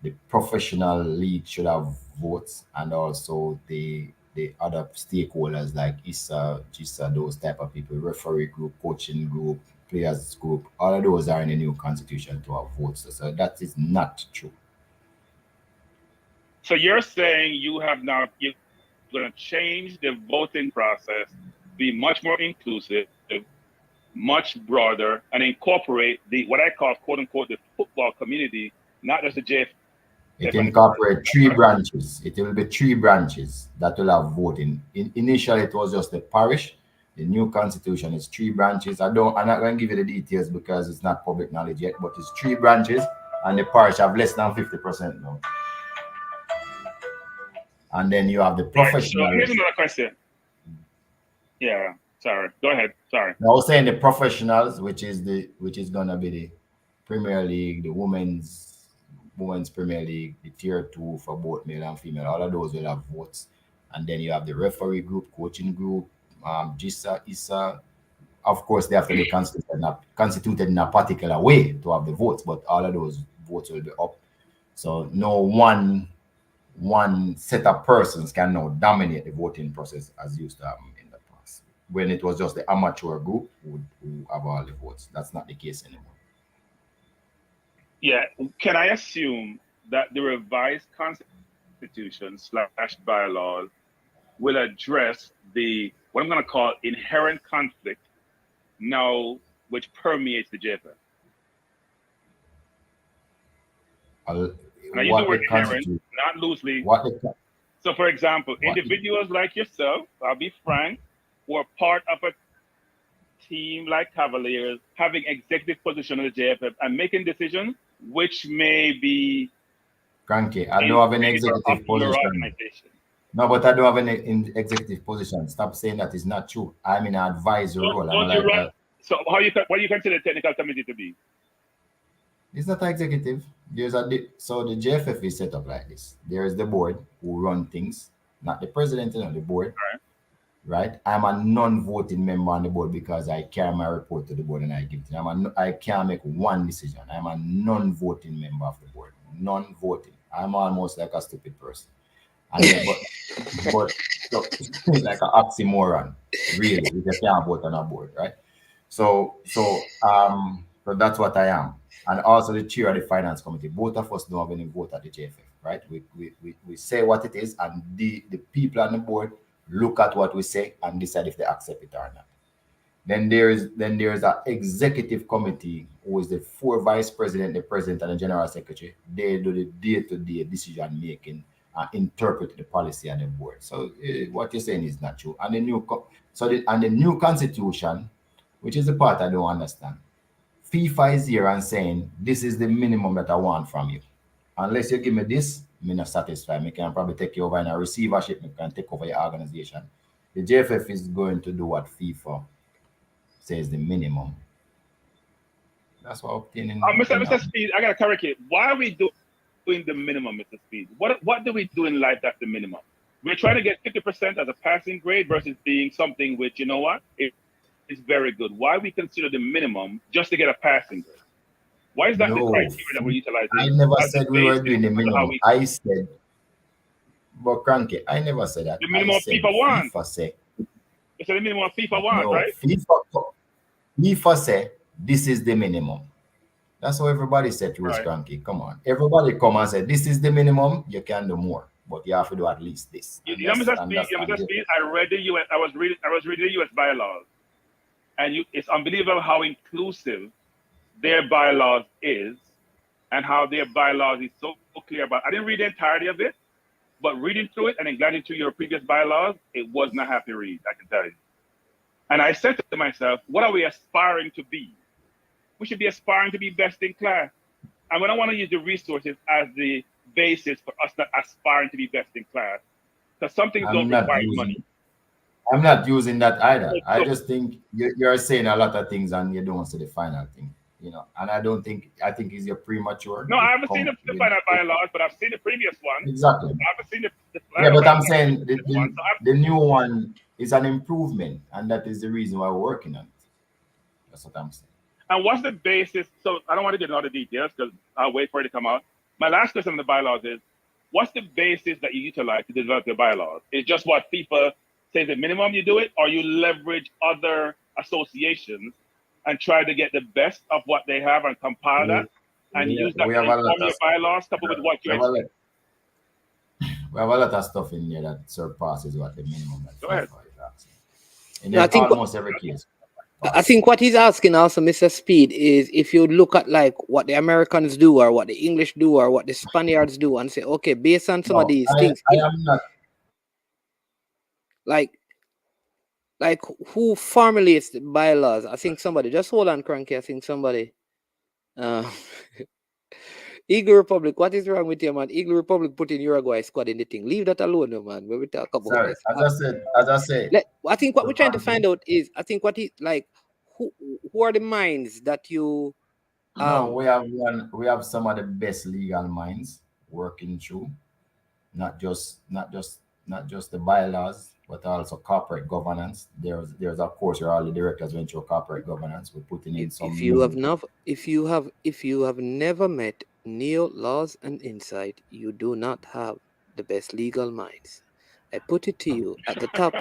[SPEAKER 6] the professional league should have votes, and also the other stakeholders like ISA, GISA, those type of people, referee group, coaching group, players group, all of those are in the new constitution to have votes. So that is not true.
[SPEAKER 7] So you're saying you're going to change the voting process, be much more inclusive, much broader, and incorporate what I call, quote unquote, the football community, not just the JFF.
[SPEAKER 6] It incorporate 3 branches. It will be 3 branches that will have voting. Initially, it was just the parish. The new constitution is 3 branches. I'm not going to give you the details because it's not public knowledge yet, but it's 3 branches, and the parish have less than 50% now. And then you have the professional.
[SPEAKER 7] So here's another question. Yeah, sorry. Go ahead. Sorry.
[SPEAKER 6] I was saying the professionals, which is gonna be the Premier League, the women's Premier League, the tier 2 for both male and female. All of those will have votes, and then you have the referee group, coaching group, GISA, ISA. Of course, they have to be constituted in a particular way to have the votes, but all of those votes will be up. So no one set of persons can now dominate the voting process as used to happen in the past, when it was just the amateur group who have all the votes. That's not the case anymore.
[SPEAKER 7] Yeah. Can I assume that the revised constitution / bylaws will address what I'm going to call inherent conflict now, which permeates the JFF? Now, use the word inherent, not loosely. So, for example, individuals like yourself, I'll be frank, who are part of a team like Cavaliers, having executive position in the JFF and making decisions which may be...
[SPEAKER 6] Cranky, I don't have an executive position. No, but I don't have an executive position. Stop saying that is not true. I'm in an advisory role.
[SPEAKER 7] So what do you consider the technical committee to be?
[SPEAKER 6] It's not executive. So the JFF is set up like this. There is the board who run things, not the president, the board. Right? I'm a non-voting member on the board because I carry my report to the board and I give it. I can't make one decision. I'm a non-voting member of the board. Non-voting. I'm almost like a stupid person. But so, it's like an oxymoron, really. You can't vote on a board, right? So that's what I am. And also the chair of the finance committee. Both of us don't have any vote at the JFF, right? We say what it is, and the people on the board look at what we say and decide if they accept it or not. Then there's an executive committee who is the 4 vice president, the president, and the general secretary. They do the day-to-day decision making and interpret the policy of the board. So what you're saying is not true. And the new constitution, which is the part I don't understand. FIFA is here and saying this is the minimum that I want from you. Unless you give me this, I'm not satisfied. I can probably take you over in a receivership. I can take over your organization. The JFF is going to do what FIFA says the minimum. That's what I'm obtaining.
[SPEAKER 7] Mr. Speid, I got to correct it. Why are we doing the minimum, Mr. Speid? What do we do in life that's the minimum? We're trying to get 50% as a passing grade versus being something which, you know what, it's very good. Why we consider the minimum just to get a passing grade? Why is that the criteria that we're utilizing?
[SPEAKER 6] I never said we were doing the minimum. I said, but Cranky, I never said that.
[SPEAKER 7] The minimum FIFA want.
[SPEAKER 6] FIFA say.
[SPEAKER 7] It's the minimum FIFA want, right?
[SPEAKER 6] FIFA say this is the minimum. That's how everybody said to us, Cranky. Come on. Everybody come and say this is the minimum, you can do more. But you have to do at least this.
[SPEAKER 7] You know, Mr. Speid, I read the US, I was reading the US bylaws. And it's unbelievable how inclusive their bylaws is and how their bylaws is so clear about. I didn't read the entirety of it, but reading through it and then glancing through your previous bylaws, it was not a happy read, I can tell you. And I said to myself, what are we aspiring to be? We should be aspiring to be best in class. And we don't want to use the resources as the basis for us not aspiring to be best in class. Because some things don't require money.
[SPEAKER 6] I'm not using that either. I just think you're saying a lot of things and you don't say the final thing, you know. And I think it's your premature.
[SPEAKER 7] No, I haven't seen the final bylaws, but I've seen the previous one.
[SPEAKER 6] Exactly.
[SPEAKER 7] I haven't seen the
[SPEAKER 6] yeah, but I'm saying the new one is an improvement, and that is the reason why we're working on it. That's what I'm saying.
[SPEAKER 7] And what's the basis? So I don't want to get into all the details because I'll wait for it to come out. My last question on the bylaws is, what's the basis that you utilize to develop your bylaws? Is just what FIFA says the minimum you do it, or you leverage other associations and try to get the best of what they have and compile that and use that to inform your bylaws coupled with what you expect?
[SPEAKER 6] We have a lot of stuff in here that surpasses what the minimum that FIFA is asking.
[SPEAKER 5] I think
[SPEAKER 6] almost every case.
[SPEAKER 5] I think what he's asking also, Mr. Speid, is if you look at like what the Americans do or what the English do or what the Spaniards do and say, okay, based on some of these things.
[SPEAKER 6] I am not.
[SPEAKER 5] Like who formulates the bylaws? I think somebody, just hold on, Cranky. I think somebody Eagle Republic, what is wrong with you, man? Eagle Republic put in Uruguay squad in the thing. Leave that alone, no, man. When we talk about
[SPEAKER 6] Sorry,
[SPEAKER 5] this,
[SPEAKER 6] as I said,
[SPEAKER 5] I think what
[SPEAKER 6] so
[SPEAKER 5] we're trying to
[SPEAKER 6] Frankie,
[SPEAKER 5] find out is, I think what is like, who are the minds that you
[SPEAKER 6] no, we have some of the best legal minds working through, not just the bylaws, but also corporate governance. There's of course all the directors went through corporate governance. We're putting in some
[SPEAKER 5] if
[SPEAKER 6] new.
[SPEAKER 5] you have never met Neo Laws and Insight, you do not have the best legal minds. I put it to you at the top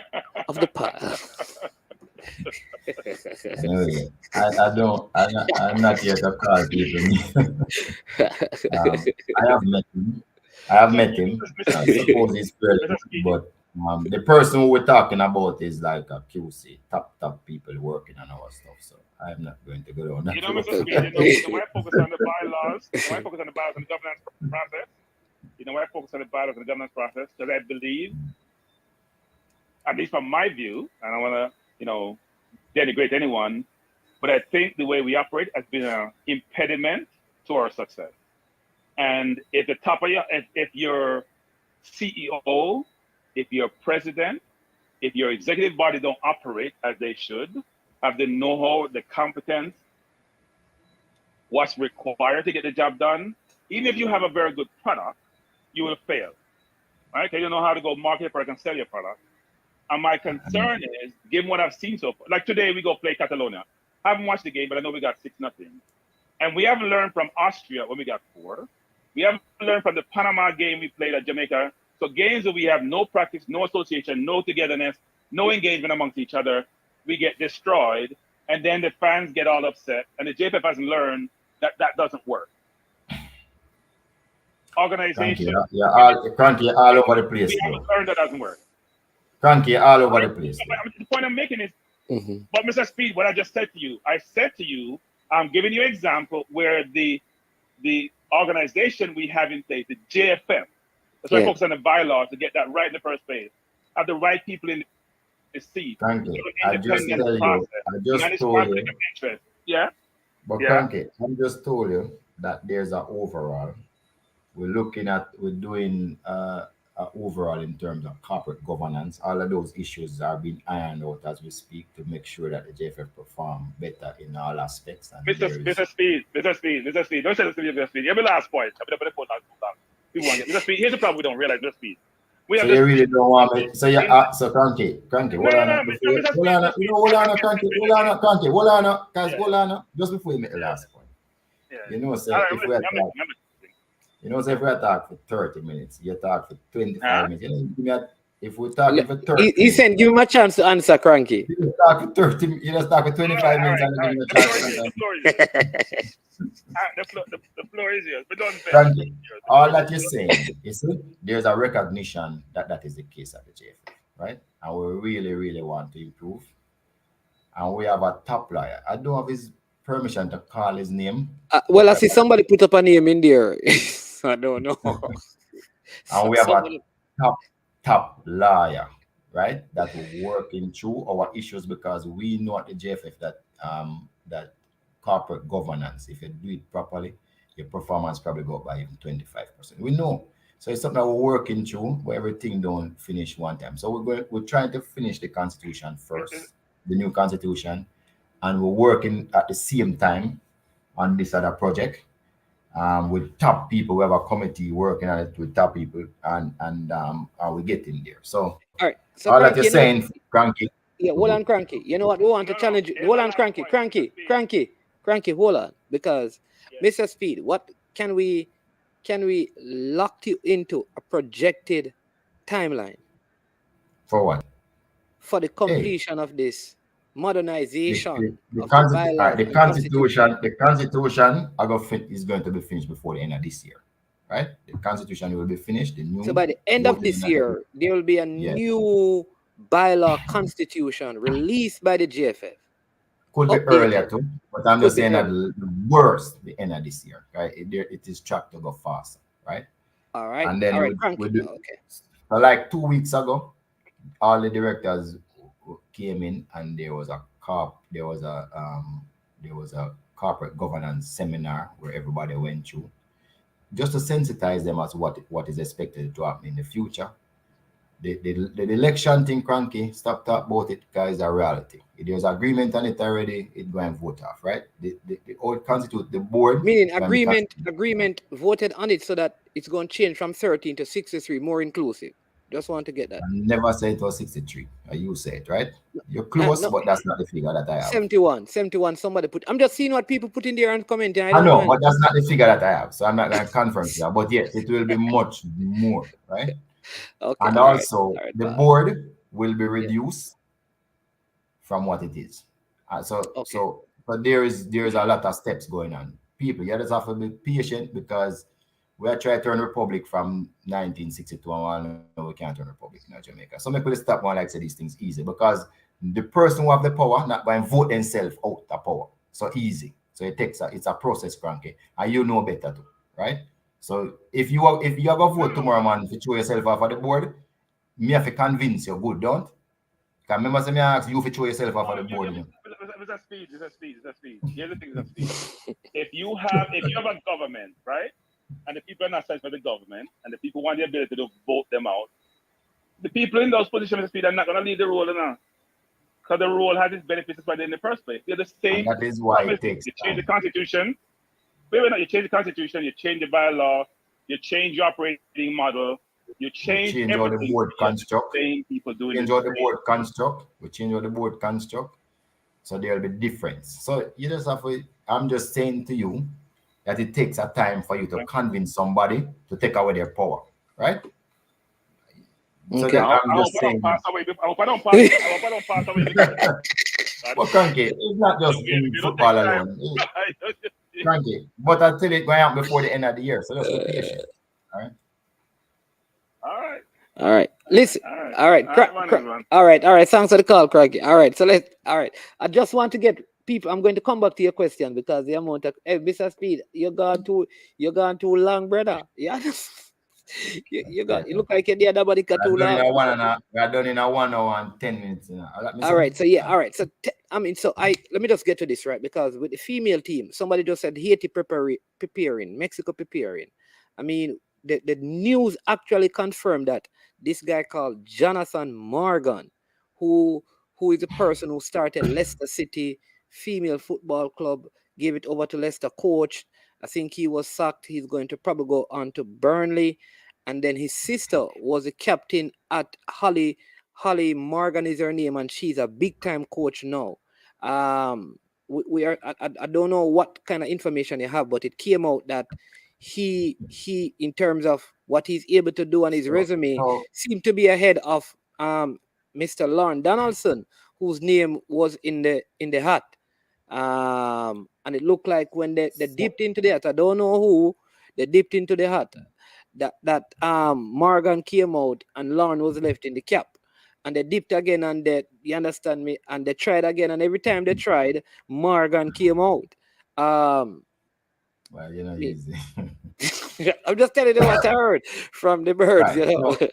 [SPEAKER 5] of the pile.
[SPEAKER 6] Anyway, I'm not here to call people. I have met him. I have
[SPEAKER 7] So,
[SPEAKER 6] met him.
[SPEAKER 7] Mr.
[SPEAKER 6] I
[SPEAKER 7] Speed,
[SPEAKER 6] suppose he's very
[SPEAKER 7] Mr.
[SPEAKER 6] good,
[SPEAKER 7] Speed,
[SPEAKER 6] but the person who we're talking about is like a QC, top people working on our stuff. So I'm not going to go down that
[SPEAKER 7] you know,
[SPEAKER 6] road.
[SPEAKER 7] Mr. Speed, you know why I focus on the bylaws, you know why I focus on the bylaws and the governance process, you know why I focus on the bylaws and the governance process, because I believe, at least from my view, and I want to, denigrate anyone, but I think the way we operate has been an impediment to our success. And if the top of if your CEO, if your president, if your executive body don't operate as they should, have the know-how, the competence, what's required to get the job done, even if you have a very good product, you will fail, right? Because you don't know how to go market your product and sell your product. And my concern is, given what I've seen so far, like today we go play Catalonia. I haven't watched the game, but I know we got 6-0. And we haven't learned from Austria when we got 4. We haven't learned from the Panama game we played at Jamaica. So games where we have no practice, no association, no togetherness, no engagement amongst each other, we get destroyed. And then the fans get all upset. And the JFF hasn't learned that that doesn't work. Organization.
[SPEAKER 6] Cranky, all over the place.
[SPEAKER 7] We haven't learned that doesn't work.
[SPEAKER 6] Cranky all over the place.
[SPEAKER 7] The point I'm making is, but Mr. Speed, what I just said to you, I'm giving you an example where the organization we have in place, the JFF, that's why I focus on the bylaws to get that right in the first place, have the right people in the seat.
[SPEAKER 6] Cranky, I just told you.
[SPEAKER 7] Yeah.
[SPEAKER 6] But Cranky, I just told you that there's an overall. We're doing overall in terms of corporate governance. All of those issues are being ironed out as we speak to make sure that the JFF perform better in all aspects. And
[SPEAKER 7] Mr. Speed. Don't say this to me, Mr. Speed. Every last point. Mr. Speed, here's the problem we don't realize, Mr. Speed.
[SPEAKER 6] So you really don't want me. So Cranky, hold on, just before you make the last point. If we talk for 30 minutes, you talk for 25 minutes. If we talk for 30
[SPEAKER 5] he said, give him a chance to answer, Cranky.
[SPEAKER 6] You talk for 30, you just talk for 25 minutes and give him a chance.
[SPEAKER 7] The floor is yours. But don't
[SPEAKER 6] Cranky, all that you're saying, you see, there's a recognition that is the case at the JFF, right? And we really, really want to improve. And we have a top lawyer. I don't have his permission to call his name.
[SPEAKER 5] Well, I see somebody put up a name in there. I don't know.
[SPEAKER 6] And we have a top lawyer, right? That will working through our issues because we know at the JFF that corporate governance, if you do it properly, your performance probably go up by even 25%. We know. So it's something that we're working through where everything don't finish one time. So we're trying to finish the constitution first, the new constitution, and we're working at the same time on this other project with top people. We have a committee working on it with top people, and we're getting there. So
[SPEAKER 5] all right. So
[SPEAKER 6] all that you're saying, Cranky.
[SPEAKER 5] Yeah, hold on, Cranky. You know what? We want to challenge you. Hold on, Cranky. Hold on, because Mr. Speed, what can we lock you into a projected timeline
[SPEAKER 6] For what?
[SPEAKER 5] for the completion of this modernization
[SPEAKER 6] the
[SPEAKER 5] of the bylaws
[SPEAKER 6] the constitution is going to be finished before the end of this year, right? The constitution will be finished.
[SPEAKER 5] So by the end of this year, there will be a new bylaw constitution released by the JFF.
[SPEAKER 6] Could be earlier too, but I'm just saying that the worst the end of this year, right? It is tracked to go faster, right?
[SPEAKER 5] All right.
[SPEAKER 6] And then
[SPEAKER 5] we do. Okay.
[SPEAKER 6] So like 2 weeks ago, all the directors came in, and there was a corporate governance seminar where everybody went through, just to sensitize them as what is expected to happen in the future. The election thing, Cranky, stop talk about it, guys, a reality. If there's agreement on it already, it go and vote off, right? The old constitute, the board.
[SPEAKER 5] Meaning agreement voted on it so that it's going to change from 13 to 63, more inclusive. Just want to get that.
[SPEAKER 6] I never said it was 63. You say it, right? You're close,
[SPEAKER 5] No,
[SPEAKER 6] but that's not the figure that I have.
[SPEAKER 5] 71. Somebody put. I'm just seeing what people put in there and commenting.
[SPEAKER 6] I know, but that's not the figure that I have. So I'm not going to confirm that. But yes, it will be much more, right?
[SPEAKER 5] Okay.
[SPEAKER 6] And also, the board will be reduced from what it is. But there is a lot of steps going on. People, you just have to be patient because we are trying to turn republic from 1962 and we can't turn republic in Jamaica. So make we stop one like say these things easy because the person who have the power not going to vote themselves out the power. So easy. So it's a process, Cranky, and you know better too, right? So if you have a vote tomorrow, man, if you throw yourself off of the board, me have to convince you, good, don't? Because remember, me ask you to throw yourself off of the board.
[SPEAKER 7] It's a speed. Here's the thing, it's a speed. If you have a government, right, and the people are not satisfied with the government, and the people want the ability to vote them out, the people in those positions of speed are not going to leave the role now. Because the role has its benefits in the first place. They're the same.
[SPEAKER 6] And that is why it takes
[SPEAKER 7] you change the constitution. You change the constitution, you change the bylaw, you change your operating model, you change
[SPEAKER 6] all the board construct.
[SPEAKER 7] Same people doing
[SPEAKER 6] change all the board construct. We change all the board construct. So there will be difference. So you just have to, I'm just saying to you that it takes a time for you to convince somebody to take away their power, right? So
[SPEAKER 5] okay.
[SPEAKER 6] I'm just saying.
[SPEAKER 7] I hope I don't pass away.
[SPEAKER 6] But Cranky, it's not just in football alone. Cranky, but I'll tell you it's going out before the end of the year, so just be patient.
[SPEAKER 7] All right.
[SPEAKER 5] Listen. All right. All right. Thanks for the call, Cranky. All right. So I just want to get people. I'm going to come back to your question because the amount of Mr. Speed, you're gone too long, brother. Yeah. You look like you're the other body too long.
[SPEAKER 6] We are done in a 1 hour and 10 minutes.
[SPEAKER 5] All right. So yeah. All right. So let me just get to this right because with the female team, somebody just said Haiti preparing, Mexico preparing. I mean, the news actually confirmed that this guy called Jonathan Morgan, who is the person who started Leicester City female football club, gave it over to Leicester coach. I think he was sacked. He's going to probably go on to Burnley. And then his sister was a captain at Holly Morgan is her name, and she's a big time coach now. We are I don't know what kind of information you have, but it came out that he in terms of what he's able to do on his resume seemed to be ahead of Mr. Lorne Donaldson, whose name was in the hat. And it looked like when they dipped into the hat, I don't know who, they dipped into the hat, that Morgan came out and Lorne was left in the cap. And they dipped again and you understand me, and they tried again, and every time they tried, Morgan came out.
[SPEAKER 6] Well, easy.
[SPEAKER 5] I'm just telling you what I heard from the birds,
[SPEAKER 6] right.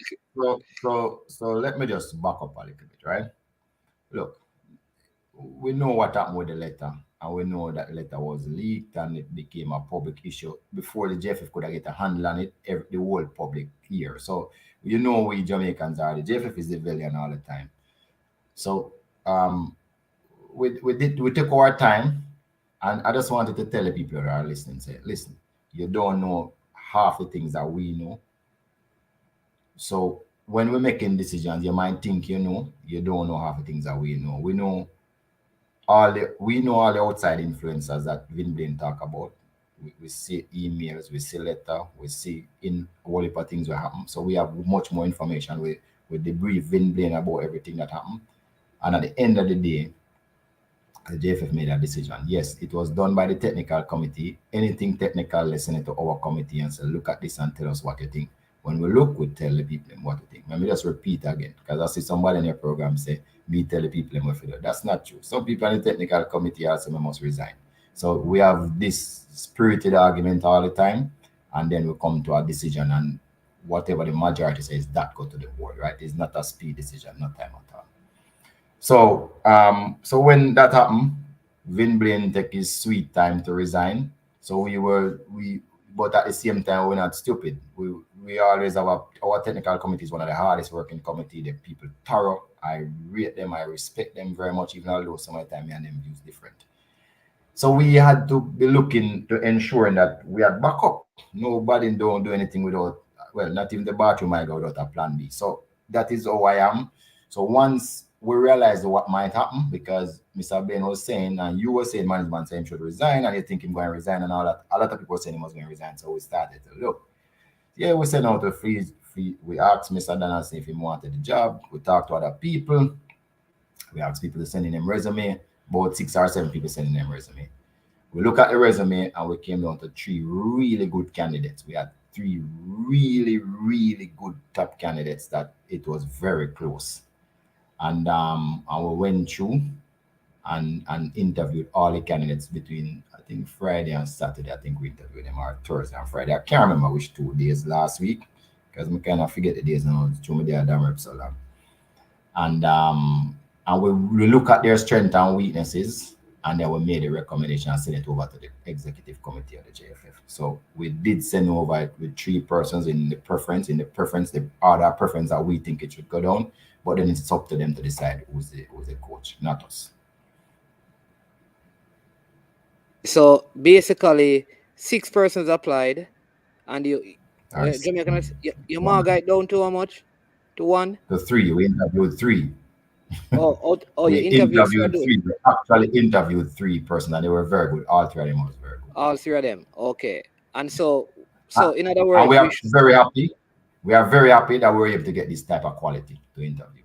[SPEAKER 6] So let me just back up a little bit, right? Look, we know what happened with the letter, and we know that the letter was leaked and it became a public issue before the JFF could get a handle on it, the whole public here. So we Jamaicans are, the JFF is the villain all the time. So we took our time, and I just wanted to tell the people that are listening, say, listen, you don't know half the things that we know. So when we're making decisions, you might think you don't know half the things that we know. We know all the outside influencers that Vin Blaine talk about. We see emails, we see letter, we see in all the things that happen. So we have much more information. We debrief Vin Blaine about everything that happened. And at the end of the day, the JFF made a decision. Yes, it was done by the technical committee. Anything technical, listen it to our committee and say, look at this and tell us what you think. When we look, we tell the people what to think. Let me just repeat again, because I see somebody in your program say, me tell the people what to do. That's not true. Some people in the technical committee also must resign. So we have this spirited argument all the time, and then we come to a decision, and whatever the majority says, that go to the board, right? It's not a speed decision, not time at all. So when that happened, Vin Blaine took his sweet time to resign. So we but at the same time, we're not stupid. We always have our technical committee is one of the hardest working committee. The people thorough. I rate them. I respect them very much, even although some of the time me and them views different. So we had to be looking to ensuring that we had backup. Nobody don't do anything without, well, not even the bathroom might go without a plan B. So that is how I am. So once we realized what might happen, because Mr. Ben was saying, and you were saying management saying he should resign, and you think he's going to resign and all that. A lot of people were saying he was going to resign. So we started to look. Yeah, we sent out a freeze. We asked Mr. Donaldson if he wanted the job. We talked to other people. We asked people to send in them resume. About 6 or 7 people sending them resume. We look at the resume and we came down to 3 really good candidates. We had 3 really, really good top candidates that it was very close. And we went through and interviewed all the candidates between, I think, Friday and Saturday. I think we interviewed them, or Thursday and Friday. I can't remember which 2 days last week, because I kind of forget the days now. It's through my day, damn rep so long. And we look at their strengths and weaknesses, and then we made a recommendation and send it over to the executive committee of the JFF. So we did send over it with 3 persons in the preference, the other preference that we think it should go down, but then it's up to them to decide who's the coach, not us.
[SPEAKER 5] So basically, 6 persons applied, and you Jamaican, you mark it down to how much? To 1?
[SPEAKER 6] To 3. We interviewed 3.
[SPEAKER 5] You interviewed
[SPEAKER 6] 3. We actually interviewed 3 persons, and they were very good. All 3 of them was very good.
[SPEAKER 5] All 3 of them, okay. And so in other words,
[SPEAKER 6] we are very happy. We are very happy that we're able to get this type of quality to interview.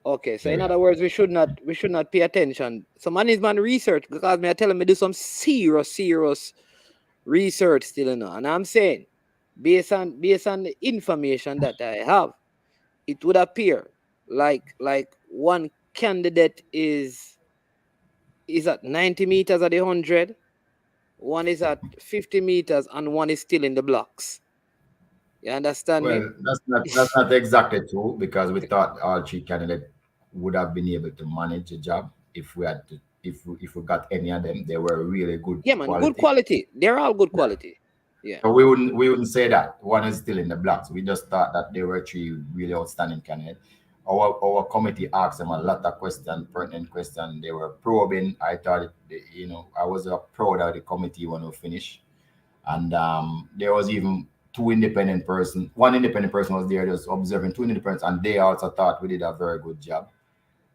[SPEAKER 5] Okay, so in other words, we should not pay attention. So management research, because me I tell them me do some serious research still, you know. And I'm saying, based on the information that I have, it would appear like one candidate is at 90 meters at the 100, one is at 50 meters, and one is still in the blocks. You understand me?
[SPEAKER 6] Well, that's not exactly true, because we thought all 3 candidates would have been able to manage the job if we got any of them. They were really good.
[SPEAKER 5] Yeah, man, good quality. They're all good quality. Yeah.
[SPEAKER 6] So we wouldn't say that one is still in the blocks. We just thought that there were 3 really outstanding candidates. Our committee asked them a lot of questions, pertinent questions. They were probing. I thought, I was proud of the committee when we finished. And there was even 2 independent persons. One independent person was there just observing 2 independents, and they also thought we did a very good job.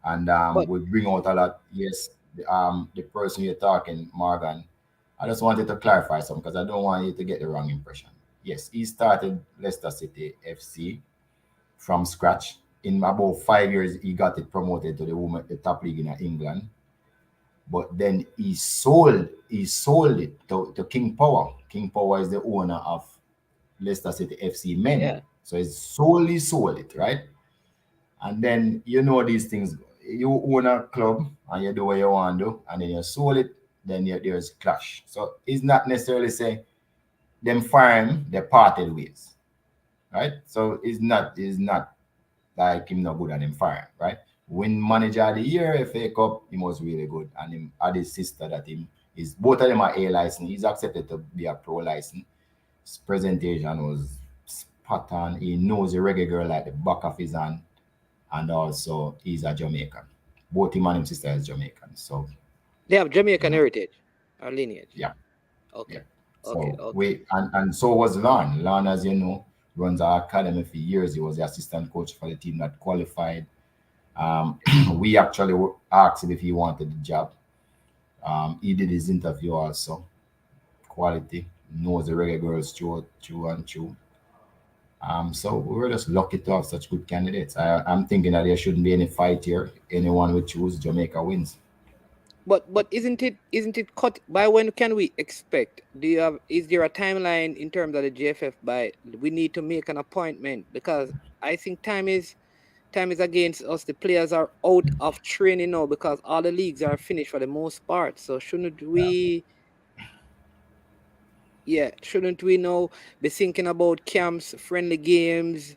[SPEAKER 6] And we bring out a lot. Yes, the person you're talking, Morgan, I just wanted to clarify something, because I don't want you to get the wrong impression. Yes, he started Leicester City FC from scratch. In about 5 years, he got it promoted to the top league in England. But then he sold it to King Power. King Power is the owner of Leicester City FC Men.
[SPEAKER 5] Yeah.
[SPEAKER 6] So he solely sold it, right? And then these things. You own a club and you do what you want to do, and then you sold it, then there's clash. So it's not necessarily say them fire him, they parted ways, right? So it's not like him not good and him fire, right? Win manager of the year, FA Cup, he was really good, and him had his sister that him is both of them are A license. He's accepted to be a pro license. His presentation was spot on. He knows the reggae girl like the back of his hand. And also, he's a Jamaican. Both him and his sister is Jamaican. So
[SPEAKER 5] they have Jamaican heritage or lineage.
[SPEAKER 6] Yeah.
[SPEAKER 5] Okay.
[SPEAKER 6] Yeah. So and so was Lorne. Lorne, as you know, runs our academy for years. He was the assistant coach for the team that qualified. We actually asked him if he wanted the job. He did his interview also. Quality, knows the reggae girls through and through. So we were just lucky to have such good candidates. I'm thinking that there shouldn't be any fight here. Anyone we choose, Jamaica wins.
[SPEAKER 5] But isn't it cut? By when can we expect? Is there a timeline in terms of the JFF by we need to make an appointment? Because I think time is against us. The players are out of training now because all the leagues are finished for the most part. So shouldn't we now be thinking about camps, friendly games,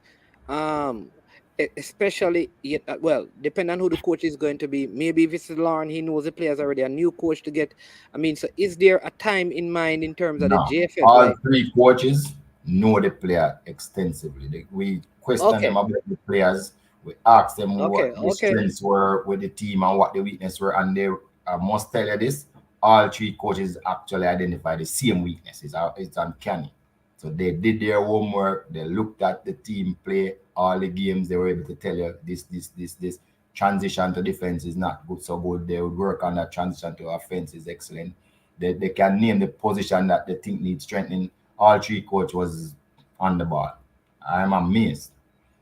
[SPEAKER 5] Especially, well, depending on who the coach is going to be. Maybe if it's Lorne, he knows the players already. A new coach to get. I mean, so is there a time in mind in terms of the
[SPEAKER 6] No,
[SPEAKER 5] JFF?
[SPEAKER 6] all
[SPEAKER 5] Like,
[SPEAKER 6] three coaches know the player extensively. We question them
[SPEAKER 5] okay,
[SPEAKER 6] about the players. We ask them
[SPEAKER 5] okay,
[SPEAKER 6] what the
[SPEAKER 5] okay,
[SPEAKER 6] strengths were with the team and what the weaknesses were, and they must tell you this: all three coaches actually identify the same weaknesses. It's uncanny. So they did their homework. They looked at the team play all the games. They were able to tell you this. Transition to defense is not good, so good. They would work on that transition to offense is excellent. They can name the position that they think needs strengthening. All three coach was on the ball. I'm amazed.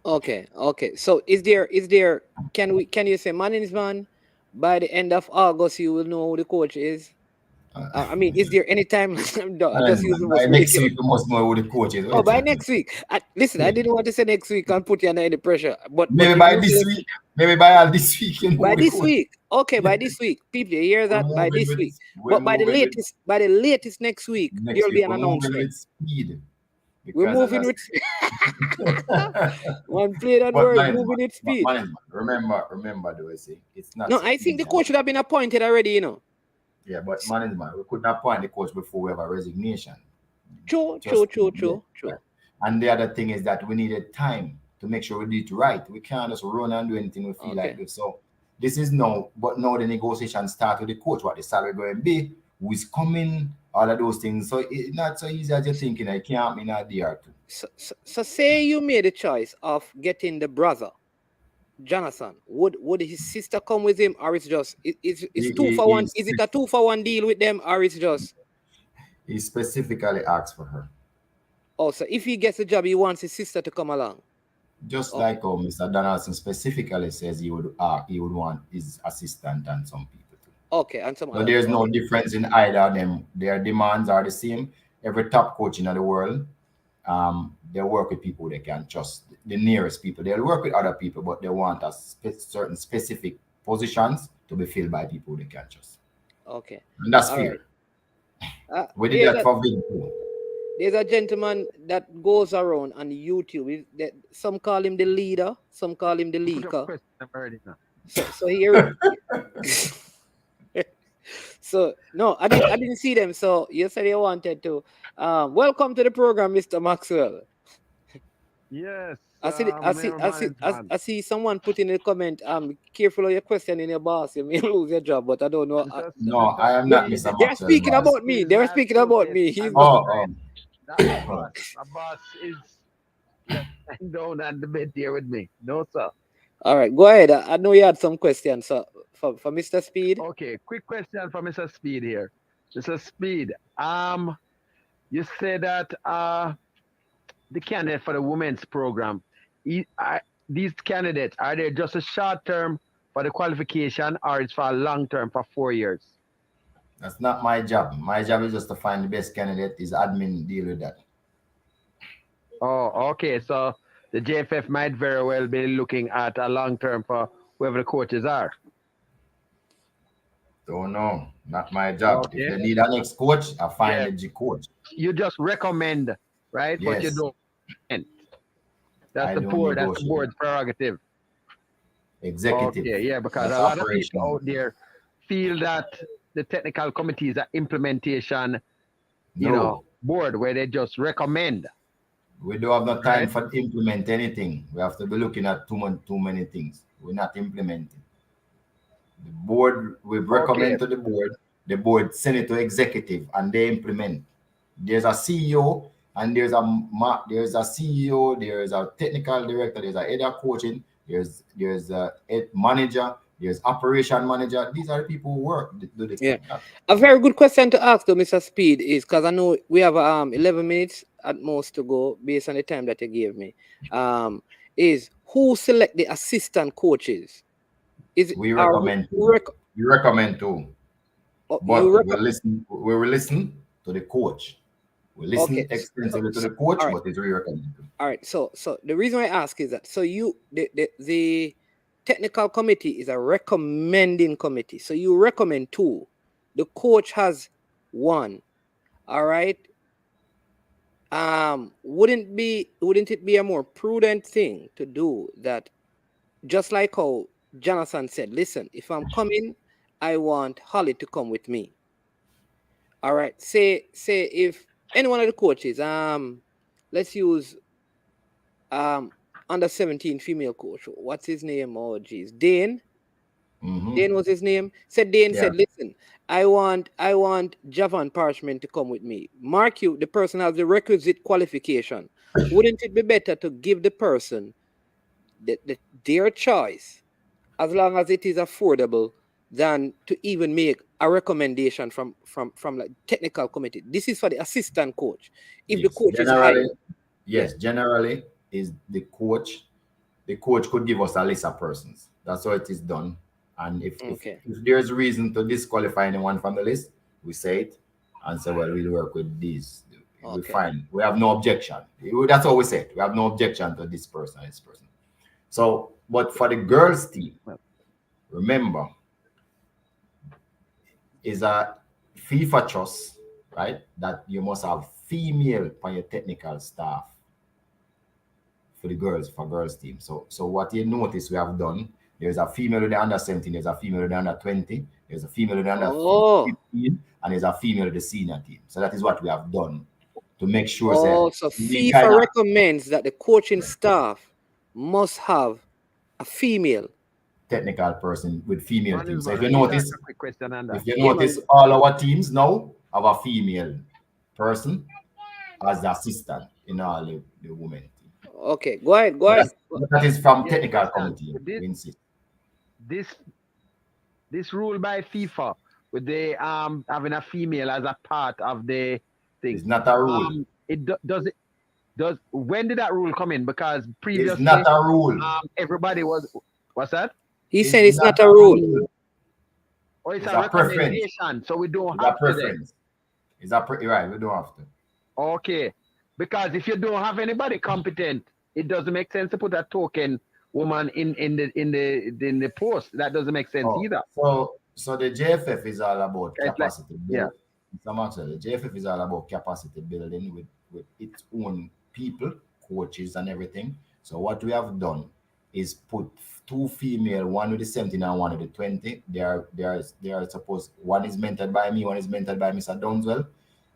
[SPEAKER 5] okay, okay. So can you say management by the end of August you will know who the coach is? I mean, is there any time? I just use the
[SPEAKER 6] By
[SPEAKER 5] most
[SPEAKER 6] next
[SPEAKER 5] ridiculous.
[SPEAKER 6] week, we must know who the coach is.
[SPEAKER 5] Oh,
[SPEAKER 6] Wait,
[SPEAKER 5] by next week. Listen, I didn't want to say next week and put you under any pressure, but
[SPEAKER 6] maybe
[SPEAKER 5] if
[SPEAKER 6] by
[SPEAKER 5] you
[SPEAKER 6] this
[SPEAKER 5] say
[SPEAKER 6] week, maybe by all this week, you know
[SPEAKER 5] by
[SPEAKER 6] who the
[SPEAKER 5] this
[SPEAKER 6] coach.
[SPEAKER 5] week, okay, by this week, people, you hear
[SPEAKER 6] We're
[SPEAKER 5] that? By
[SPEAKER 6] moving
[SPEAKER 5] this
[SPEAKER 6] with
[SPEAKER 5] week,
[SPEAKER 6] we're
[SPEAKER 5] but
[SPEAKER 6] moving with
[SPEAKER 5] by the latest next week, there
[SPEAKER 6] next
[SPEAKER 5] will be
[SPEAKER 6] week.
[SPEAKER 5] an
[SPEAKER 6] We're moving
[SPEAKER 5] announcement.
[SPEAKER 6] with speed
[SPEAKER 5] We're
[SPEAKER 6] because as I
[SPEAKER 5] moving with
[SPEAKER 6] said,
[SPEAKER 5] one play that
[SPEAKER 6] but
[SPEAKER 5] word,
[SPEAKER 6] management,
[SPEAKER 5] moving with
[SPEAKER 6] but
[SPEAKER 5] speed.
[SPEAKER 6] management. Remember, though, I say it's not
[SPEAKER 5] No,
[SPEAKER 6] so
[SPEAKER 5] I think the
[SPEAKER 6] easy.
[SPEAKER 5] coach should have been appointed already.
[SPEAKER 6] Yeah, but management, we could not appoint the coach before we have a resignation.
[SPEAKER 5] True,
[SPEAKER 6] Just
[SPEAKER 5] true, true,
[SPEAKER 6] yeah,
[SPEAKER 5] true,
[SPEAKER 6] right.
[SPEAKER 5] true.
[SPEAKER 6] And the other thing is that we needed time to make sure we do it right. We can't just run and do anything we feel like
[SPEAKER 5] Okay.
[SPEAKER 6] do. So this is now, but now the negotiations start with the coach, what the salary going to be, who is coming, all of those things. So it's not so easy as you're thinking. It can't be in a day or two.
[SPEAKER 5] So say you made a choice of getting the brother, Jonathan. Would his sister come with him, or it's just it's
[SPEAKER 6] He,
[SPEAKER 5] two
[SPEAKER 6] he,
[SPEAKER 5] for one?
[SPEAKER 6] he,
[SPEAKER 5] Is it a 2-for-1 deal with them, or it's just
[SPEAKER 6] he specifically asked for her.
[SPEAKER 5] oh? So if he gets a job, he wants his sister to come along.
[SPEAKER 6] Just
[SPEAKER 5] Okay,
[SPEAKER 6] like how Mr. Donaldson specifically says he would want his assistant and some people too.
[SPEAKER 5] okay, and some
[SPEAKER 6] So
[SPEAKER 5] others.
[SPEAKER 6] there's no
[SPEAKER 5] Okay,
[SPEAKER 6] difference in either of them. Their demands are the same. Every top coach in the world, they work with people they can trust. The nearest people. They'll work with other people, but they want certain specific positions to be filled by people they can trust.
[SPEAKER 5] okay,
[SPEAKER 6] And that's
[SPEAKER 5] all right.
[SPEAKER 6] fair. We did that for Vic too.
[SPEAKER 5] There's a gentleman that goes around on YouTube. Some call him the leader, some call him the leaker. So here, so no, I didn't see them. So you said you wanted to. Welcome to the program, Mr. Maxwell.
[SPEAKER 8] Yes.
[SPEAKER 5] I see someone put in a comment. Careful of your question in your boss. You may lose your job, but I don't know.
[SPEAKER 6] No, I am not Mr.
[SPEAKER 5] They're
[SPEAKER 6] Maxwell
[SPEAKER 5] speaking
[SPEAKER 6] boss.
[SPEAKER 5] about me. They're speaking about me. He's
[SPEAKER 6] Oh,
[SPEAKER 8] My boss is lying down on the bed here with me. No, sir.
[SPEAKER 5] all right. Go ahead. I know you had some questions. So for Mr. Speid.
[SPEAKER 8] Okay, quick question for Mr. Speid here. Mr. Speid, you said that the candidate for the women's program, these candidates, are they just a short term for the qualification, or it's for a long term for 4 years?
[SPEAKER 6] that's not my job. My job is just to find the best candidate. Is admin deal with that.
[SPEAKER 8] Oh, okay. So the JFF might very well be looking at a long term for whoever the coaches are.
[SPEAKER 6] Don't know. Not my job.
[SPEAKER 8] Okay.
[SPEAKER 6] If they need an next coach, I find a G coach.
[SPEAKER 8] You just recommend, right? But you
[SPEAKER 6] Yes.
[SPEAKER 8] don't. That's
[SPEAKER 6] I
[SPEAKER 8] the
[SPEAKER 6] don't
[SPEAKER 8] board. That's the
[SPEAKER 6] negotiate.
[SPEAKER 8] board's prerogative.
[SPEAKER 6] Executive.
[SPEAKER 8] Okay, yeah, because
[SPEAKER 6] That's
[SPEAKER 8] a lot of
[SPEAKER 6] operation.
[SPEAKER 8] people out there feel that the technical committee is an implementation, board where they just recommend.
[SPEAKER 6] We don't have no time for implement anything. We have to be looking at too many things. We're not implementing. The board, we recommend to the board send it to executive, and they implement. There's a CEO, and there's a CEO, there's a technical director, there's a head of coaching, there's a head manager, there's operation manager. These are the people who work. Do the
[SPEAKER 5] Yeah. A very good question to ask though, Mr. Speid, is because I know we have 11 minutes at most to go based on the time that you gave me. Is who select the assistant coaches? Is it
[SPEAKER 6] We recommend you recommend too. But we will listen to the coach. We listen extensively to the coach,
[SPEAKER 5] right.
[SPEAKER 6] but it's we recommend too.
[SPEAKER 5] All right. So the reason I ask is that the technical committee is a recommending committee. So you recommend 2. The coach has 1. All right. Wouldn't it be a more prudent thing to do that just like how Jonathan said, listen, if I'm coming, I want Holly to come with me. All right. Say if any one of the coaches, let's use under 17 female coach. What's his name? Oh geez. Dane. Dane was his name. Dane said, listen, I want Javan Parchment to come with me. Mark you, the person has the requisite qualification. Wouldn't it be better to give the person their choice, as long as it is affordable, than to even make a recommendation from like technical committee? This is for the assistant coach. If the coach is hired.
[SPEAKER 6] Generally is the coach. The coach could give us a list of persons. That's how it is done. And if there's reason to disqualify anyone from the list, we say it and say, well, we'll work with these. We're fine. We have no objection. That's all we said. We have no objection to this person and this person. So, but for the girls' team, remember, is a FIFA trust, right? That you must have female on your technical staff for the girls, for girls' team. So what you notice we have done, there's a female with the under 17, there's a female with the under 20, there's a female with the under 15, and there's a female with the senior team. So that is what we have done to make sure.
[SPEAKER 5] So FIFA recommends that the coaching staff must have a female
[SPEAKER 6] technical person with female team. So if you notice, all our teams now have a female person as the assistant in all the women team.
[SPEAKER 5] Okay, go ahead.
[SPEAKER 6] That is from technical committee.
[SPEAKER 8] This rule by FIFA with the having a female as a part of the thing.
[SPEAKER 6] It's not a rule.
[SPEAKER 8] When did that rule come in? Because previously
[SPEAKER 6] it's not a rule.
[SPEAKER 8] Everybody was. What's that?
[SPEAKER 5] He said it's not a rule.
[SPEAKER 8] Or it's a recommendation. So we don't have
[SPEAKER 6] preference. It's a right. We don't have to.
[SPEAKER 8] Okay, because if you don't have anybody competent, it doesn't make sense to put a token woman in the post. That doesn't make sense either.
[SPEAKER 6] So the JFF is all about capacity building. The JFF is all about capacity building with its own people, coaches, and everything. So what we have done is put two female, one with the 17 and one with the 20. They are supposed, one is mentored by me, one is mentored by Mr. Downswell.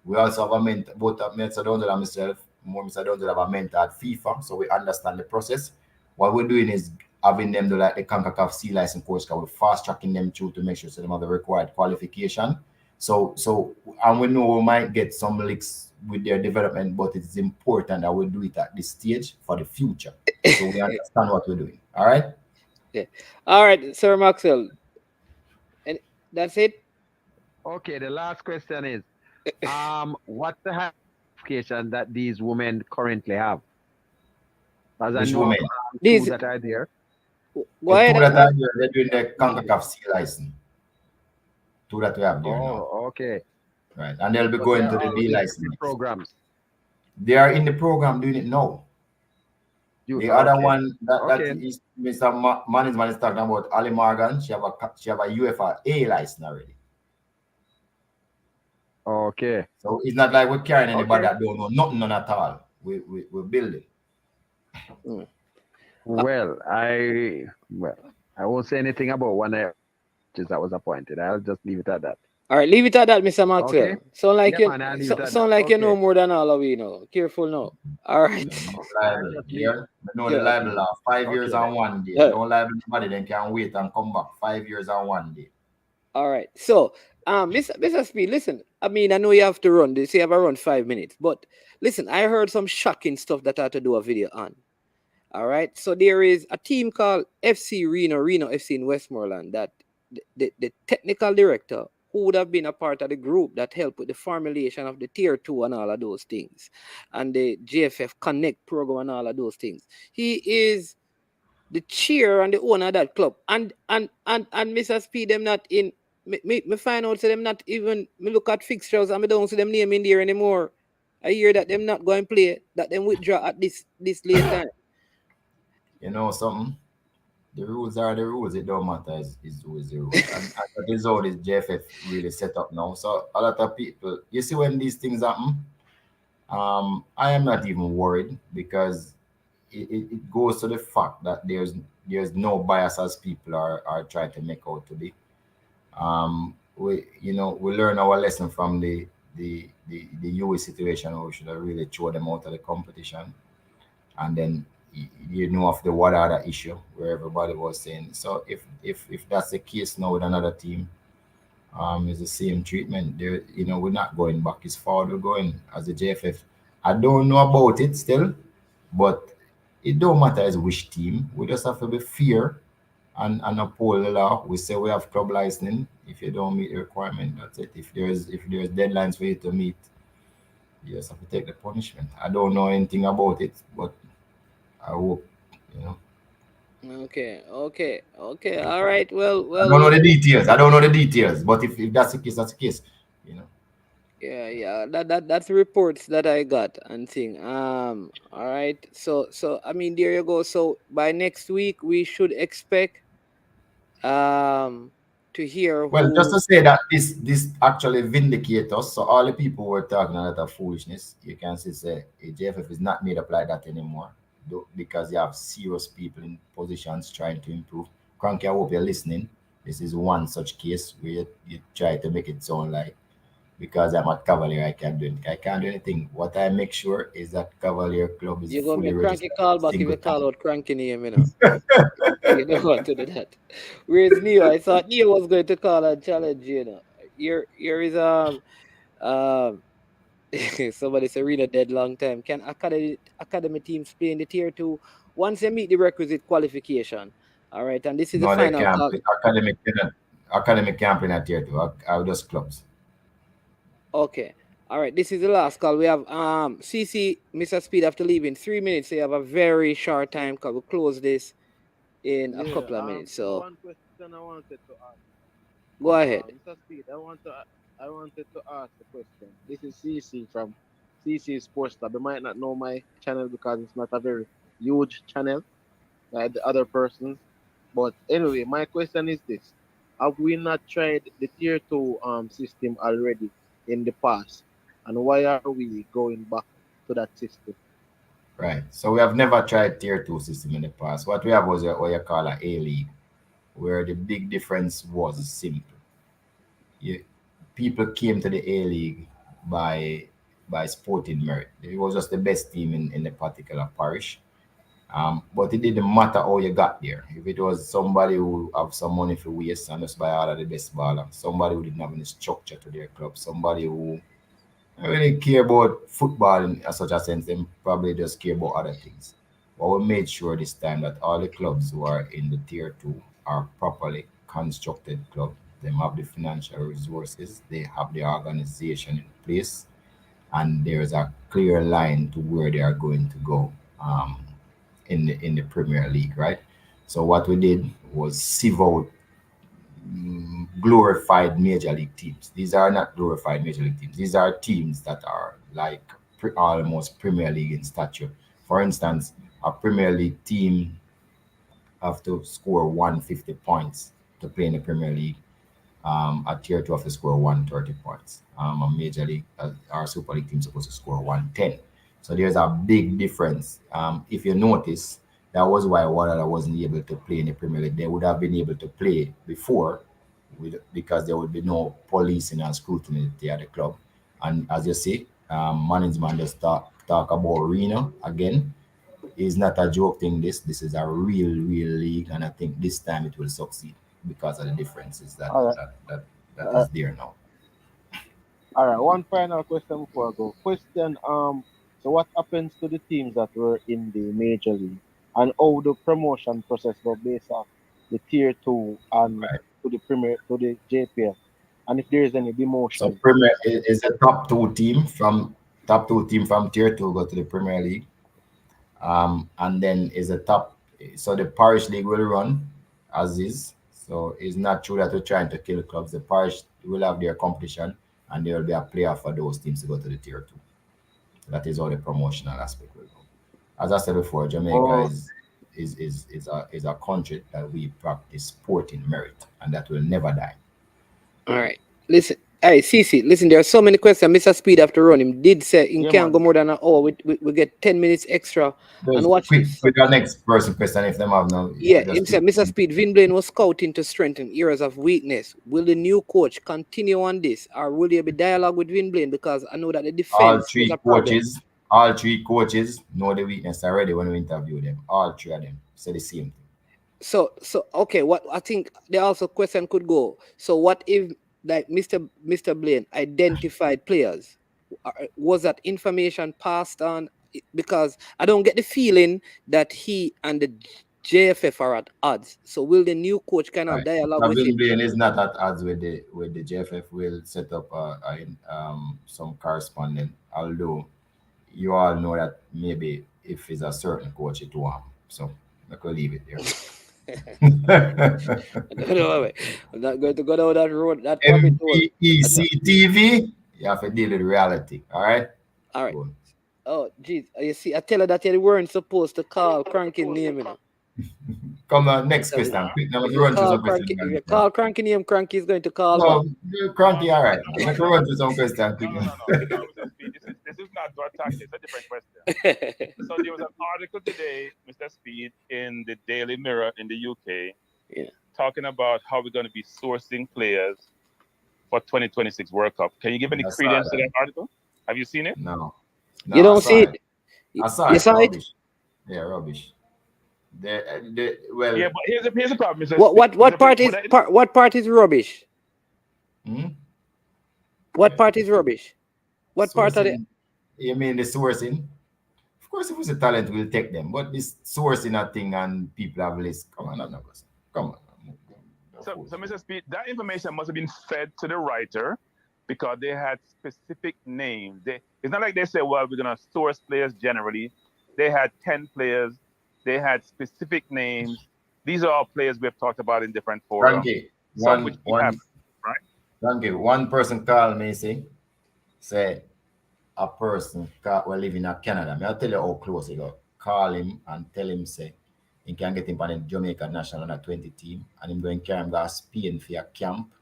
[SPEAKER 6] We also have a mentor, both Mr. Downswell and myself. Mr. Downswell have a mentor at FIFA, so we understand the process. What we're doing is having them do like the CONCACAF C license course, because we're fast tracking them through to make sure they have the required qualification. So and we know we might get some leaks with their development, but it's important that we do it at this stage for the future. So we understand what we're doing. All right?
[SPEAKER 5] Yeah. All right, Sir Maxwell. And that's it?
[SPEAKER 8] Okay, the last question is what's the qualification that these women currently have? As I know,
[SPEAKER 5] these
[SPEAKER 8] that are there.
[SPEAKER 6] They're doing the CONCACAF C license. Two that we have there now.
[SPEAKER 8] Okay.
[SPEAKER 6] Right, and they'll be going to the B license
[SPEAKER 8] programs.
[SPEAKER 6] They are in the program doing it now. The other one that is Mr. Management is talking about, Ali Morgan. She have a UEFA A license already.
[SPEAKER 8] Okay.
[SPEAKER 6] So it's not like we're carrying anybody that don't know nothing on at all. We're building.
[SPEAKER 8] Well, I won't say anything about one that was appointed. I'll just leave it at that.
[SPEAKER 5] All right, leave it at that, Mr. Maxwell. Okay. Sound like you know more than all of we know. Careful now. All right.
[SPEAKER 6] The libel law. 5 years and 1 day. Don't libel anybody, then can wait and come back. 5 years and 1 day.
[SPEAKER 5] All right. So, Mr. Speed, listen. I mean, I know you have to run this. You have around 5 minutes, but listen, I heard some shocking stuff that I had to do a video on. All right. So there is a team called FC Reno FC in Westmoreland that the technical director, who would have been a part of the group that helped with the formulation of the Tier 2 and all of those things, and the JFF Connect program and all of those things. He is the chair and the owner of that club. And Mr. Speed, them not in, me find out, so them not even, me look at fixtures and me don't see them name in there anymore. I hear that them not going to play, that them withdraw at this late time.
[SPEAKER 6] You know something? The rules are the rules. It don't matter. It's always the rules. and this is how this JFF really set up now. So a lot of people, you see when these things happen, I am not even worried, because it goes to the fact that there's no bias as people are trying to make out to be. We learn our lesson from the US situation where we should have really throw them out of the competition. And then of the what other issue where everybody was saying, so if that's the case now with another team, it's the same treatment there. We're not going back as far, we're going as the JFF. I don't know about it still, but it don't matter as which team, we just have to be fair and uphold the law. We say we have club licensing. If you don't meet the requirement, that's it. If there's deadlines for you to meet, you just have to take the punishment. I don't know anything about it, but I hope,
[SPEAKER 5] Okay. All right. Well.
[SPEAKER 6] I don't know the details. But if that's the case, that's the case.
[SPEAKER 5] Yeah. That's reports that I got and thing. All right. So I mean, there you go. So by next week, we should expect to hear
[SPEAKER 6] Well, just
[SPEAKER 5] who.
[SPEAKER 6] to say that this actually vindicates us. So all the people who were talking a lot of foolishness, you can see say JFF is not made up like that anymore, because you have serious people in positions trying to improve. Cranky, I hope you're listening. This is one such case where you try to make it sound like because I'm at Cavalier, I can't do anything. I can't do anything. What I make sure is that Cavalier Club is
[SPEAKER 5] You're gonna
[SPEAKER 6] fully
[SPEAKER 5] make Cranky
[SPEAKER 6] registered
[SPEAKER 5] call back if
[SPEAKER 6] single
[SPEAKER 5] you call
[SPEAKER 6] time.
[SPEAKER 5] out Cranky name, You don't want to do that. Whereas Neo, I thought Neo was going to call and challenge Here is um somebody say Reno dead long time. Can academy teams play in the tier two once they meet the requisite qualification? All right, and this is the
[SPEAKER 6] No, they
[SPEAKER 5] final
[SPEAKER 6] can't
[SPEAKER 5] call.
[SPEAKER 6] play. Academic can't play in a tier two. I just clubs.
[SPEAKER 5] Okay. All right, this is the last call. We have CC, Mr. Speed after leaving 3 minutes. So you have a very short time because we'll close this in a couple of minutes. So
[SPEAKER 8] one question I wanted to ask.
[SPEAKER 5] go ahead.
[SPEAKER 8] Mr. Speed, I wanted to ask the question. This is CC from CC Sports Lab. You might not know my channel because it's not a very huge channel like the other persons. But anyway, my question is this: have we not tried the tier two system already in the past, and why are we going back to that system?
[SPEAKER 6] Right. So we have never tried tier two system in the past. What we have was what you call a league, where the big difference was simple. You, People came to the A League by sporting merit. It was just the best team in the particular parish. But it didn't matter how you got there. If it was somebody who have some money for waste and just buy all of the best baller, somebody who didn't have any structure to their club, somebody who don't really care about football in such a sense, they probably just care about other things. But we made sure this time that all the clubs who are in the tier two are properly constructed club. They have the financial resources, they have the organization in place, and there's a clear line to where they are going to go in the Premier League, right? So what we did was sieve out glorified major league teams. These are not glorified major league teams. These are teams that are like almost Premier League in stature. For instance, a Premier League team have to score 150 points to play in the Premier League. A tier two have to score 130 points. A major league, our Super League team supposed to score 110. So there's a big difference. If you notice, that was why Waller wasn't able to play in the Premier League. They would have been able to play before because there would be no policing and scrutiny at the club. And as you see, management just talk about Reno again. It's not a joke thing. This is a real league, and I think this time it will succeed because of the differences that
[SPEAKER 8] All right.
[SPEAKER 6] that
[SPEAKER 8] Uh,
[SPEAKER 6] is there now.
[SPEAKER 8] all right. One final question before I go. Question. So what happens to the teams that were in the major league, and how the promotion process was based off the tier two and
[SPEAKER 6] Right.
[SPEAKER 8] to the premier to the JPL, and if there is any
[SPEAKER 6] So
[SPEAKER 8] demotion.
[SPEAKER 6] Premier is the top two team from tier two go to the Premier League. And then is a top. So the parish league will run as is. So it's not true that we're trying to kill clubs. The parish will have their competition, and there will be a playoff for those teams to go to the tier two. That is how the promotional aspect will go. As I said before, Jamaica
[SPEAKER 8] Oh,
[SPEAKER 6] is a country that we practice sport in merit, and that will never die.
[SPEAKER 5] All right. Listen. Hey, Cece, listen, there are so many questions. Mr. Speed after run him did say he
[SPEAKER 7] Yeah,
[SPEAKER 5] can't
[SPEAKER 7] man.
[SPEAKER 5] go more than an hour. We get 10 minutes extra. And
[SPEAKER 6] Just
[SPEAKER 5] watch
[SPEAKER 6] quick
[SPEAKER 5] this.
[SPEAKER 6] with the next person question if them have no.
[SPEAKER 5] Yeah,
[SPEAKER 6] Just
[SPEAKER 5] him said,
[SPEAKER 6] quick.
[SPEAKER 5] Mr. Speed, Vin Blaine was scouting to strengthen areas of weakness. Will the new coach continue on this, or will there be dialogue with Vin Blaine? Because I know that the
[SPEAKER 6] All
[SPEAKER 5] defense is
[SPEAKER 6] three
[SPEAKER 5] a problem.
[SPEAKER 6] coaches, all three coaches know the weakness already when we interview them. All three of them say the same thing.
[SPEAKER 5] So okay, what I think the also question could go. So what if like Mr. Blaine identified players? Was that information passed on? Because I don't get the feeling that he and the JFF are at odds. So will the new coach kind of
[SPEAKER 6] Right.
[SPEAKER 5] dialogue with
[SPEAKER 6] Vin
[SPEAKER 5] him?
[SPEAKER 6] Blaine is not at odds with the JFF. Will set up some correspondent. Although you all know that maybe if it's a certain coach, it won't. So I could leave it there.
[SPEAKER 5] No, I'm not going to go down that road, that rabbit hole.
[SPEAKER 6] MPEC TV, you have to deal with reality. All right.
[SPEAKER 5] All right.
[SPEAKER 6] Cool.
[SPEAKER 5] Oh, geez. You see, I tell her that you weren't supposed to call Cranky name, you know.
[SPEAKER 6] Come on, next question. Quick, now
[SPEAKER 5] If
[SPEAKER 6] run
[SPEAKER 5] you
[SPEAKER 6] through
[SPEAKER 5] call
[SPEAKER 6] some questions.
[SPEAKER 5] Cranky name, Cranky is going to call
[SPEAKER 6] No,
[SPEAKER 5] back.
[SPEAKER 6] Cranky, all right. Let me run through some questions. Quick.
[SPEAKER 7] No, Mr. Speed, this is not to attack. It's a different question. So there was an article today, Mr. Speed, in the Daily Mirror in the UK, talking about how we're going to be sourcing players for 2026 World Cup. Can you give any credence to that article? Have you seen it?
[SPEAKER 6] No.
[SPEAKER 5] You don't see it?
[SPEAKER 6] I saw
[SPEAKER 5] you
[SPEAKER 6] it.
[SPEAKER 5] saw
[SPEAKER 6] Rubbish.
[SPEAKER 5] it?
[SPEAKER 6] Yeah, rubbish.
[SPEAKER 7] Well, yeah, but here's the problem. Mr.
[SPEAKER 5] What part is rubbish?
[SPEAKER 6] Hmm?
[SPEAKER 5] What part is rubbish? What part of it?
[SPEAKER 6] You mean the sourcing? Of course, if it's a talent, we'll take them. But this sourcing a thing and people have lists. Come on, come on.
[SPEAKER 7] So, Mr. Speed, that information must have been fed to the writer because they had specific names. It's not like they said, well, we're going to source players generally. They had 10 players. They had specific names. These are all players we've talked about in different forums.
[SPEAKER 6] Frankie, one person called me, say a person will live in Canada. I'll tell you how close he got. Call him and tell him, say, he can get him on the Jamaica National Under 20 team, and him going to carry him to Spain for a camp.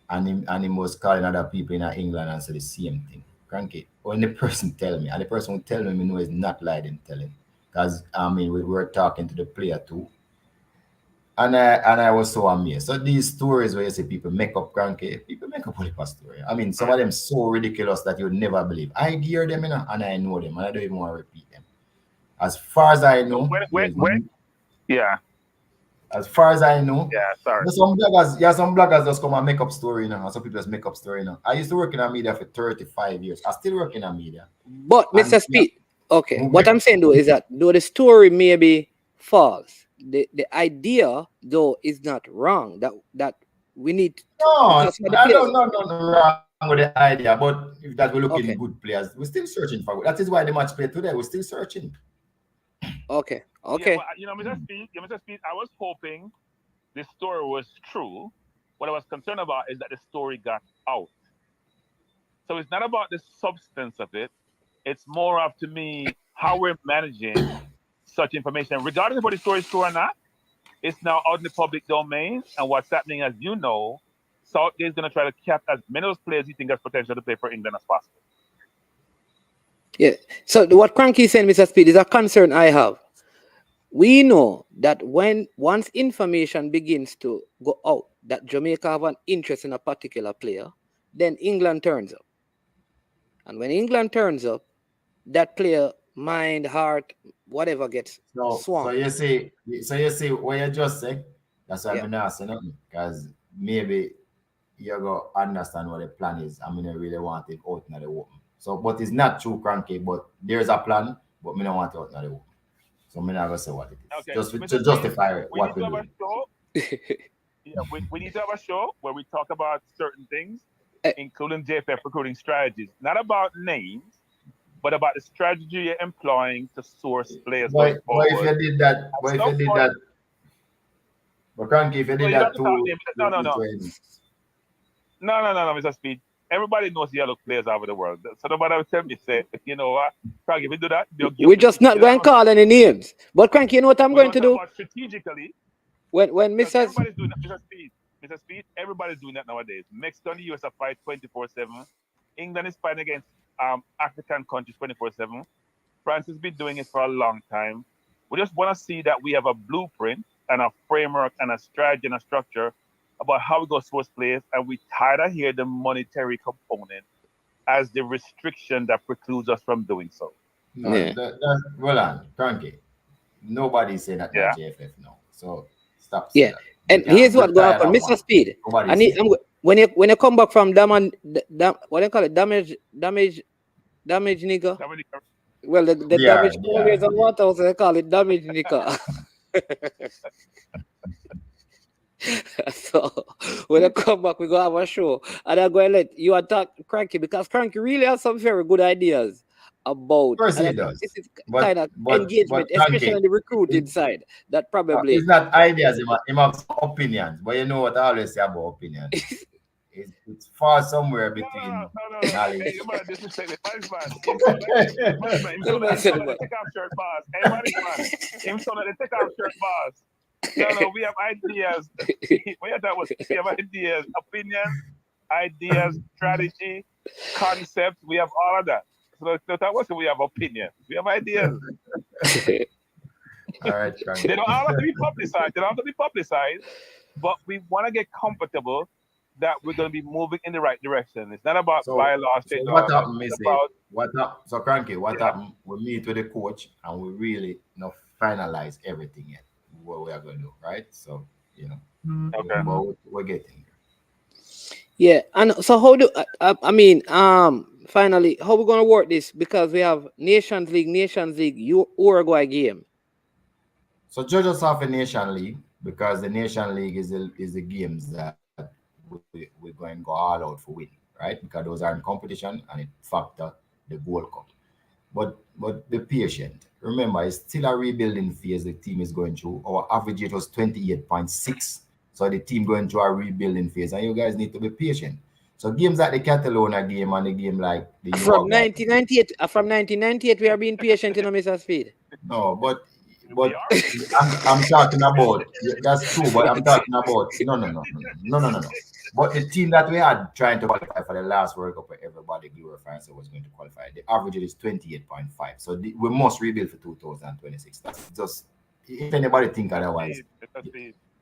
[SPEAKER 6] And him was calling other people in England and say the same thing. Cranky, when the person tell me, and the person who tell me, know is not lying telling. Because we were talking to the player too. And I was so amazed. So these stories where you see people make up Cranky, people make up a story. Some of them so ridiculous that you would never believe. I hear them, and I know them, and I don't even want to repeat them. As far as I know, as far as I know, some bloggers just come and make up story, some people just make up story. I used to work in a media for 35 years. I still work in a media.
[SPEAKER 5] But Mr. Speed, okay, what I'm saying though is that though the story may be false, the idea though is not wrong. That we need.
[SPEAKER 6] I don't know wrong with the idea, but if that we're looking good players, we're still searching for. That is why the match played today. We're still searching.
[SPEAKER 5] Okay.
[SPEAKER 7] Yeah, but, Mr. Speed, I was hoping this story was true. What I was concerned about is that the story got out. So it's not about the substance of it. It's more of, to me, how we're managing such information. Regardless of whether the story is true or not, it's now out in the public domain. And what's happening, as you know, Southgate is going to try to cap as many of those players he thinks has potential to play for England as possible.
[SPEAKER 5] Yeah. So what Cranky is saying, Mr. Speed, is a concern I have. We know that once information begins to go out that Jamaica have an interest in a particular player, then England turns up. And when England turns up, that player, mind, heart, whatever gets swung.
[SPEAKER 6] So you see what you just said? That's why I'm not saying nothing. Because maybe you go understand what the plan is. I really want it out in the open. So, but it's not true, Cranky, but there's a plan, but I don't want it out in the open. So I'm not going to say what it is.
[SPEAKER 7] Okay.
[SPEAKER 6] Just to justify what we're doing.
[SPEAKER 7] We need to have a show where we talk about certain things, including JFF recruiting strategies. Not about names, but about the strategy you're employing to source players.
[SPEAKER 6] But if you did that, but Cranky, if you did that too.
[SPEAKER 7] No, Mr. Speed. Everybody knows yellow players over the world. So nobody will tell me, say, you know what, Cranky, if we do that,
[SPEAKER 5] we're just not going to call any names. But Cranky, you know what I'm going to do?
[SPEAKER 7] Strategically.
[SPEAKER 5] When Mr.
[SPEAKER 7] Everybody's doing that, Mr. Speed. Mr. Speed, everybody's doing that nowadays. Mexico and the US are fight 24/7. England is fighting against African countries 24/7. France has been doing it for a long time. We just want to see that we have a blueprint and a framework and a strategy and a structure about how we go source players, and we tired of here the monetary component as the restriction that precludes us from doing so.
[SPEAKER 6] No,
[SPEAKER 5] Yeah.
[SPEAKER 6] Roland, Frankie, nobody say that
[SPEAKER 7] Yeah.
[SPEAKER 6] JFF now. So stop.
[SPEAKER 5] Yeah.
[SPEAKER 6] That.
[SPEAKER 5] And
[SPEAKER 6] can't
[SPEAKER 5] here's what going
[SPEAKER 6] retire
[SPEAKER 5] on,
[SPEAKER 6] that
[SPEAKER 5] Mr.
[SPEAKER 6] one.
[SPEAKER 5] Speed.
[SPEAKER 6] Nobody
[SPEAKER 5] I need
[SPEAKER 6] say
[SPEAKER 5] when you come back from what do you call it? Damage, nigga.
[SPEAKER 7] Dominic,
[SPEAKER 5] Well, the
[SPEAKER 6] Yeah,
[SPEAKER 5] damage
[SPEAKER 6] yeah,
[SPEAKER 5] is a
[SPEAKER 6] yeah.
[SPEAKER 5] water, so they call it damage, nigga. So when I come back, we're gonna have a show, and I'm going to let you attack Cranky, because Cranky really has some very good ideas about.
[SPEAKER 6] Of course
[SPEAKER 5] And
[SPEAKER 6] he
[SPEAKER 5] I think
[SPEAKER 6] does.
[SPEAKER 5] this is
[SPEAKER 6] But
[SPEAKER 5] kind of
[SPEAKER 6] but
[SPEAKER 5] engagement,
[SPEAKER 6] Frankie,
[SPEAKER 5] especially on the recruiting side. That probably
[SPEAKER 6] it's not ideas. He have some opinions, but you know what I always say about opinions. It's far somewhere between
[SPEAKER 7] no.
[SPEAKER 6] knowledge.
[SPEAKER 7] Hey, you better disrespect the vice man. Him so like the take off shirt boss. Hey, man. Him so like the take off shirt boss. No, we have ideas. We have ideas, opinions, ideas, strategy, concepts. We have all of that. So that wasn't we have opinions. We have ideas.
[SPEAKER 6] All right, Frankie.
[SPEAKER 7] They don't all have to be publicized. But we want to get comfortable that we're going to be moving in the right direction. It's not about bylaws.
[SPEAKER 6] So what happened,
[SPEAKER 7] it's
[SPEAKER 6] Missy?
[SPEAKER 7] about
[SPEAKER 6] So Cranky, what happened? We meet with the coach and we really not finalize everything yet. What we are going to do, right? So
[SPEAKER 7] okay.
[SPEAKER 6] But we're getting there.
[SPEAKER 5] Yeah, and so how do finally how we gonna work this, because we have Nations League, Uruguay game.
[SPEAKER 6] So judge us off a Nation League, because the Nation League is the games that we're going to go all out for win, right? Because those are in competition and it factor the Gold Cup. But be patient. Remember, it's still a rebuilding phase the team is going through. Our average rate was 28.6. So the team going through a rebuilding phase, and you guys need to be patient. So games like the Catalonia game and the game like the
[SPEAKER 5] From 1998, we are being patient, Mr. Speed.
[SPEAKER 6] No, but I'm talking about, that's true, but I'm talking about no. But the team that we had trying to qualify for the last World Cup, where everybody glorified was going to qualify, the average is 28.5. So we must rebuild for 2026. That's just, if anybody think otherwise.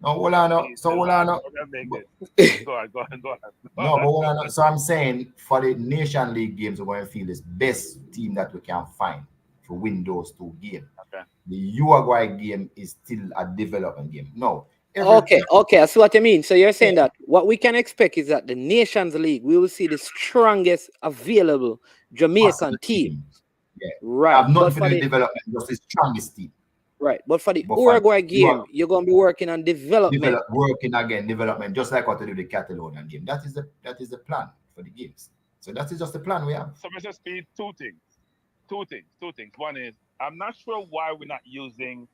[SPEAKER 6] No, hold on. So hold on.
[SPEAKER 7] Go on.
[SPEAKER 6] No, but hold on. So I'm saying for the Nation League games, we're going to feel this best team that we can find to win those two games.
[SPEAKER 7] Okay.
[SPEAKER 6] The Uruguay game is still a development game. No.
[SPEAKER 5] Okay, I see what you mean. So you're saying that what we can expect is that the Nations League, we will see the strongest available Jamaican team.
[SPEAKER 6] Yeah.
[SPEAKER 5] Right.
[SPEAKER 6] I've not for the development, just the strongest team.
[SPEAKER 5] Right. But for the Uruguay game, you're going to be working on development.
[SPEAKER 6] Development, just like what to do the Catalonia game. That is the plan for the games. So that is just the plan we have.
[SPEAKER 7] So Mr. Speed, two things. One is, I'm not sure why we're not using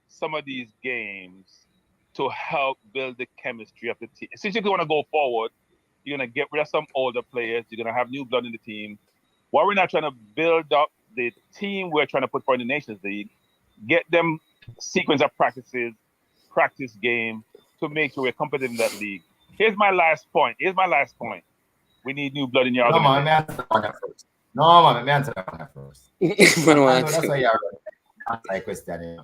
[SPEAKER 7] some of these games to help build the chemistry of the team. Since you want to go forward, you're going to get rid of some older players. You're going to have new blood in the team. Why we're not trying to build up the team we're trying to put for the Nations League, get them sequence of practice game to make sure we're competitive in that league. Here's my last point. We need new blood in your organization.
[SPEAKER 6] Man, answer that one first. I know that's why you're anti-question.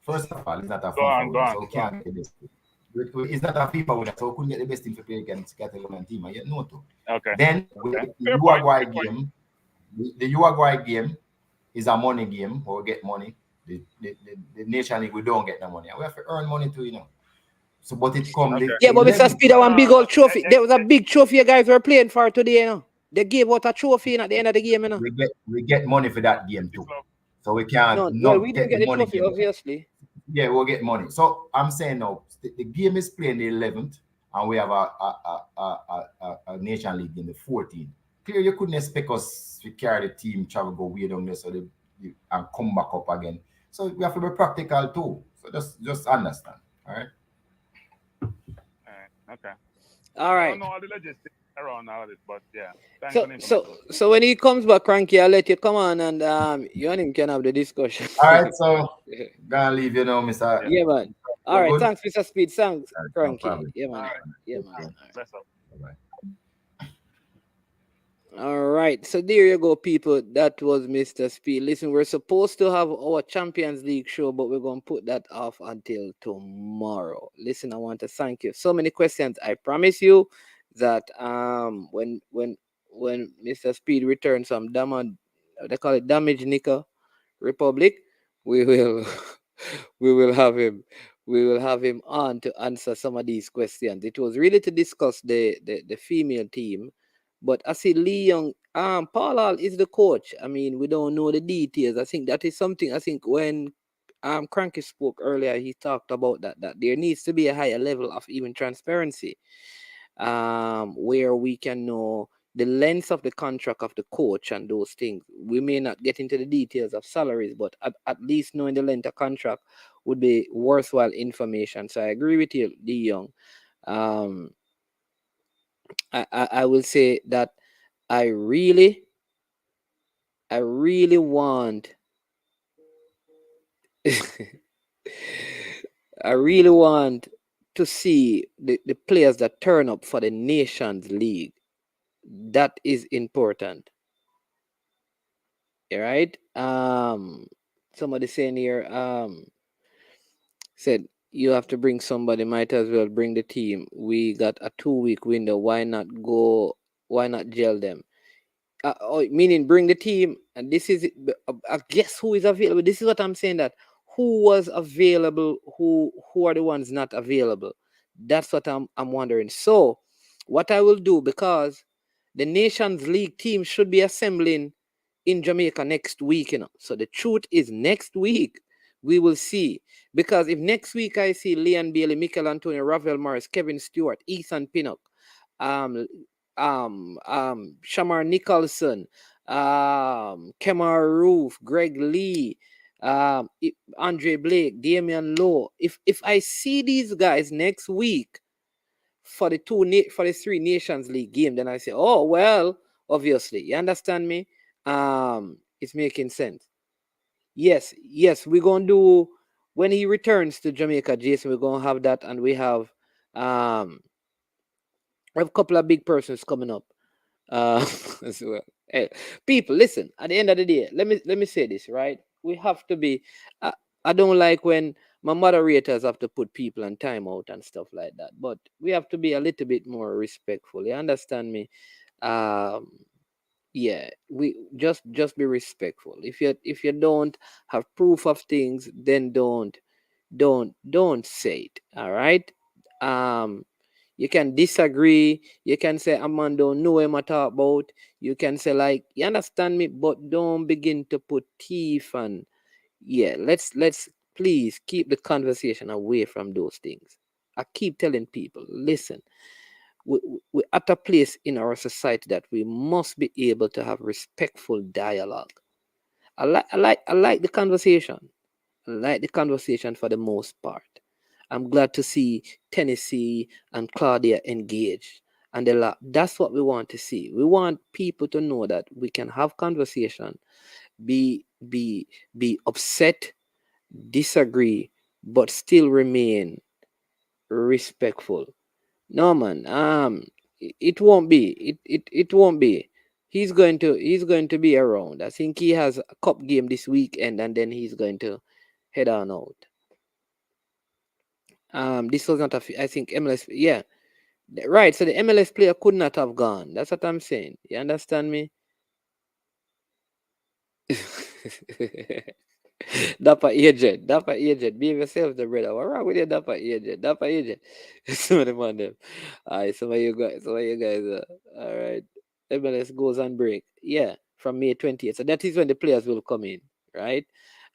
[SPEAKER 6] First of all, it's not a FIFA winner, so we can't get the best team. It's not a FIFA winner, so we couldn't get the best team to play against Catalonia team. I yet know to.
[SPEAKER 7] Okay.
[SPEAKER 6] Then the Uruguay game, the Uruguay game is a money game where we get money. The Nation League, we don't get no money. We have to earn money too, So, but it comes.
[SPEAKER 5] Okay. Yeah, but Mr. Speed, one big old trophy. There was a big trophy you guys were playing for today, They gave out a trophy at the end of the game,
[SPEAKER 6] We get money for that game too. So we can't
[SPEAKER 5] we didn't get the money trophy, obviously.
[SPEAKER 6] Yeah, we'll get money. So I'm saying now, the game is playing the 11th, and we have a Nation League in the 14th. Clear, you couldn't expect us to carry the team, travel, go way down there, and come back up again. So we have to be practical too. So just understand. All right.
[SPEAKER 7] Okay.
[SPEAKER 5] All right.
[SPEAKER 7] I don't know all the logistics around all of this, but yeah.
[SPEAKER 5] So when he comes back, Cranky, I'll let you come on and you and him can have the discussion.
[SPEAKER 6] All right. So gonna leave you now, Mr.
[SPEAKER 5] Yeah, man. All right,
[SPEAKER 6] good.
[SPEAKER 5] thanks, Mr. Speed. Thanks,
[SPEAKER 6] No
[SPEAKER 5] Cranky.
[SPEAKER 6] problem.
[SPEAKER 5] Yeah, man.
[SPEAKER 7] All right.
[SPEAKER 5] Yeah,
[SPEAKER 6] Take
[SPEAKER 5] man.
[SPEAKER 6] care.
[SPEAKER 5] All right.
[SPEAKER 7] That's all.
[SPEAKER 6] Bye-bye.
[SPEAKER 5] All right, so there you go, people. That was Mr. Speed. Listen, we're supposed to have our Champions League show, but we're going to put that off until tomorrow. Listen, I want to thank you. So many questions. I promise you that when Mr. Speed returns from they call it Damage Nickel Republic, we will we will have him on to answer some of these questions. It was really to discuss the female team, but I see Lee Young, Paul Hall is the coach. I mean, we don't know the details. I think that is something. I think when Cranky spoke earlier, he talked about that there needs to be a higher level of even transparency, where we can know the length of the contract of the coach and those things. We may not get into the details of salaries, but at least knowing the length of contract would be worthwhile information. So I agree with you, Lee Young. Um, I will say that I really want I really want to see the players that turn up for the Nations League. That is important. All right. Somebody saying here, said you have to bring somebody, might as well bring the team. We got a 2-week window. Why not gel them? Meaning bring the team, and this is I guess who is available. This is what I'm saying, that who was available, who are the ones not available. That's what I'm wondering. So what I will do, because the Nations League team should be assembling in Jamaica next week, so the truth is next week we will see. Because if next week I see Leon Bailey, Michael Antonio, Ravel Morris, Kevin Stewart, Ethan Pinnock, Shamar Nicholson, Kemar Roof, Greg Lee, Andre Blake, Damian Lowe. If I see these guys next week for the 3 Nations League game, then I say, oh well, obviously, you understand me? It's making sense. Yes, we're gonna do when he returns to Jamaica, Jason. We're gonna have that, and we have a couple of big persons coming up. As well. Hey, people, listen. At the end of the day, let me say this, right? We have to be. I don't like when my moderators have to put people on timeout and stuff like that. But we have to be a little bit more respectful. You understand me? Yeah. We just be respectful. If you don't have proof of things, then don't say it. All right. You can disagree. You can say, a man don't know him at all about. You can say, like, you understand me, but don't begin to put teeth and let's please keep the conversation away from those things. I keep telling people, listen, we're at a place in our society that we must be able to have respectful dialogue. I like the conversation. I like the conversation for the most part. I'm glad to see Tennessee and Claudia engaged. And that's what we want to see. We want people to know that we can have conversation, be upset, disagree, but still remain respectful. No, man, it won't be. It won't be. He's going to be around. I think he has a cup game this weekend, and then he's going to head on out. This was not I think MLS. Yeah, right. So the MLS player could not have gone. That's what I'm saying. You understand me? Dapper agent, behave yourself, the brother. What wrong with your dapper agent? Some of them on them. Alright, some of you guys. All right. MLS goes on break. Yeah, from May 20th. So that is when the players will come in, right?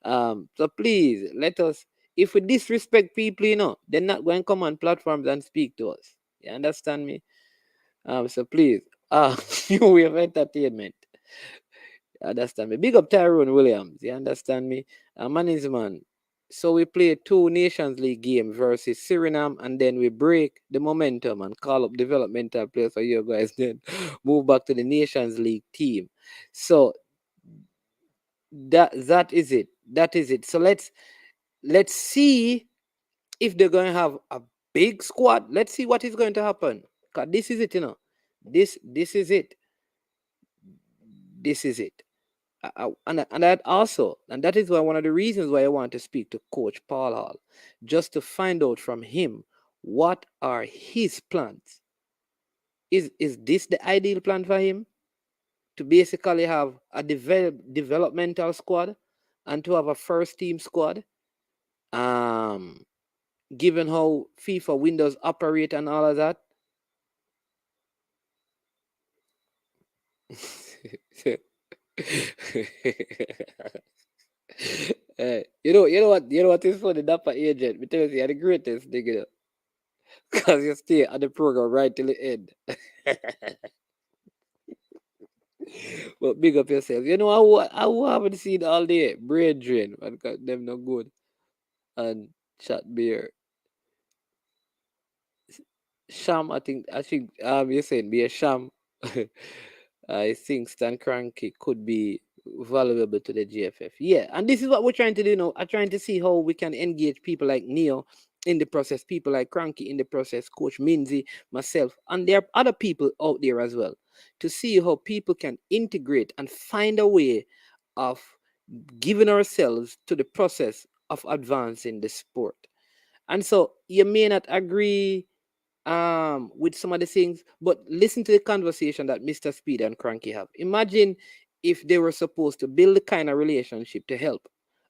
[SPEAKER 5] So please let us. If we disrespect people, they're not going to come on platforms and speak to us. You understand me? So please, we have entertainment. Understand me? Big up Tyrone Williams. You understand me? Man. So we play 2 Nations League games versus Suriname, and then we break the momentum and call up developmental players for you guys. Then move back to the Nations League team. So that is it. So let's see if they're going to have a big squad, let's see what is going to happen. Because this is it, you know. This is it. This is it. And that also, and that is why one of the reasons why I want to speak to Coach Paul Hall, just to find out from him what are his plans. Is this the ideal plan for him? To basically have a developmental squad and to have a first team squad? Given how FIFA windows operate and all of that. You know what is funny, Dapper Agent? Because you're the greatest thing, you know. Because you stay at the program right till the end. But big up yourself. You know, I haven't seen all day brain drain, because them no good. And chat beer. Sham, I think you're saying be a sham. I think Stan Cranky could be valuable to the JFF. Yeah, and this is what we're trying to do now. I'm trying to see how we can engage people like Neo in the process, people like Cranky in the process, Coach Minzy, myself, and there are other people out there as well, to see how people can integrate and find a way of giving ourselves to the process of advancing the sport. And so you may not agree with some of the things, but listen to the conversation that Mr. Speid and Cranky have. Imagine if they were supposed to build the kind of relationship to help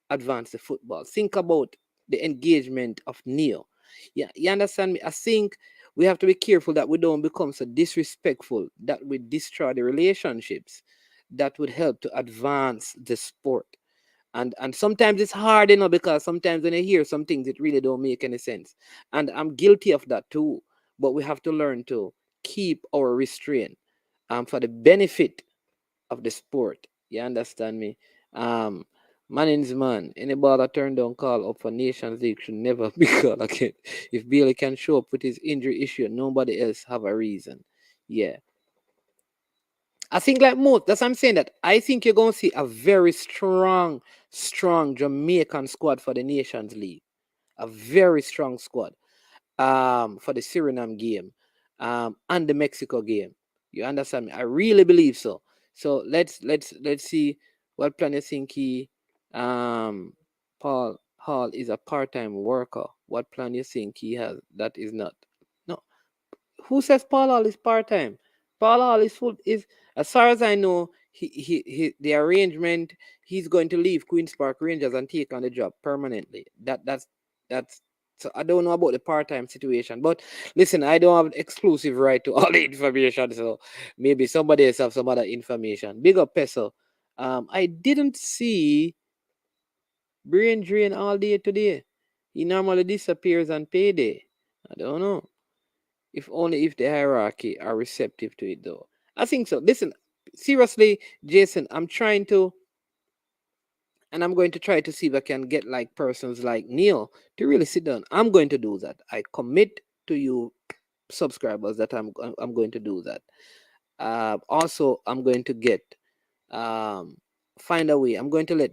[SPEAKER 5] advance the football. Think about the engagement of Neo. Yeah, you understand me? I think we have to be careful that we don't become so disrespectful that we destroy the relationships that would help to advance the sport. And sometimes it's hard, you know, because sometimes when I hear some things, it really don't make any sense. And I'm guilty of that too. But we have to learn to keep our restraint for the benefit of the sport. You understand me? Manning's man, any ball that turned down call up for Nations League should never be called again. If Bailey can show up with his injury issue, nobody else have a reason. Yeah. I think like most, that's what I'm saying, that I think you're going to see a very strong Jamaican squad for the Nations League. A very strong squad for the Suriname game and the Mexico game. You understand me? I really believe so. So let's see what plan you think Paul Hall is a part-time worker. What plan you think he has that is not? No. Who says Paul Hall is part-time? Paul Hall is full. Is, as far as I know, he the arrangement, he's going to leave Queens Park Rangers and take on the job permanently. That's so I don't know about the part-time situation. But listen, I don't have exclusive right to all the information, so maybe somebody else have some other information. Big up Peso. I didn't see brain drain all day today. He normally disappears on payday. I don't know. If only if the hierarchy are receptive to it, though. I think so. Listen, seriously, Jason, I'm trying to, and I'm going to try to see if I can get like persons like Neil to really sit down. I'm going to do that. I commit to you, subscribers, that I'm going to do that. Also, I'm going to get find a way. I'm going to let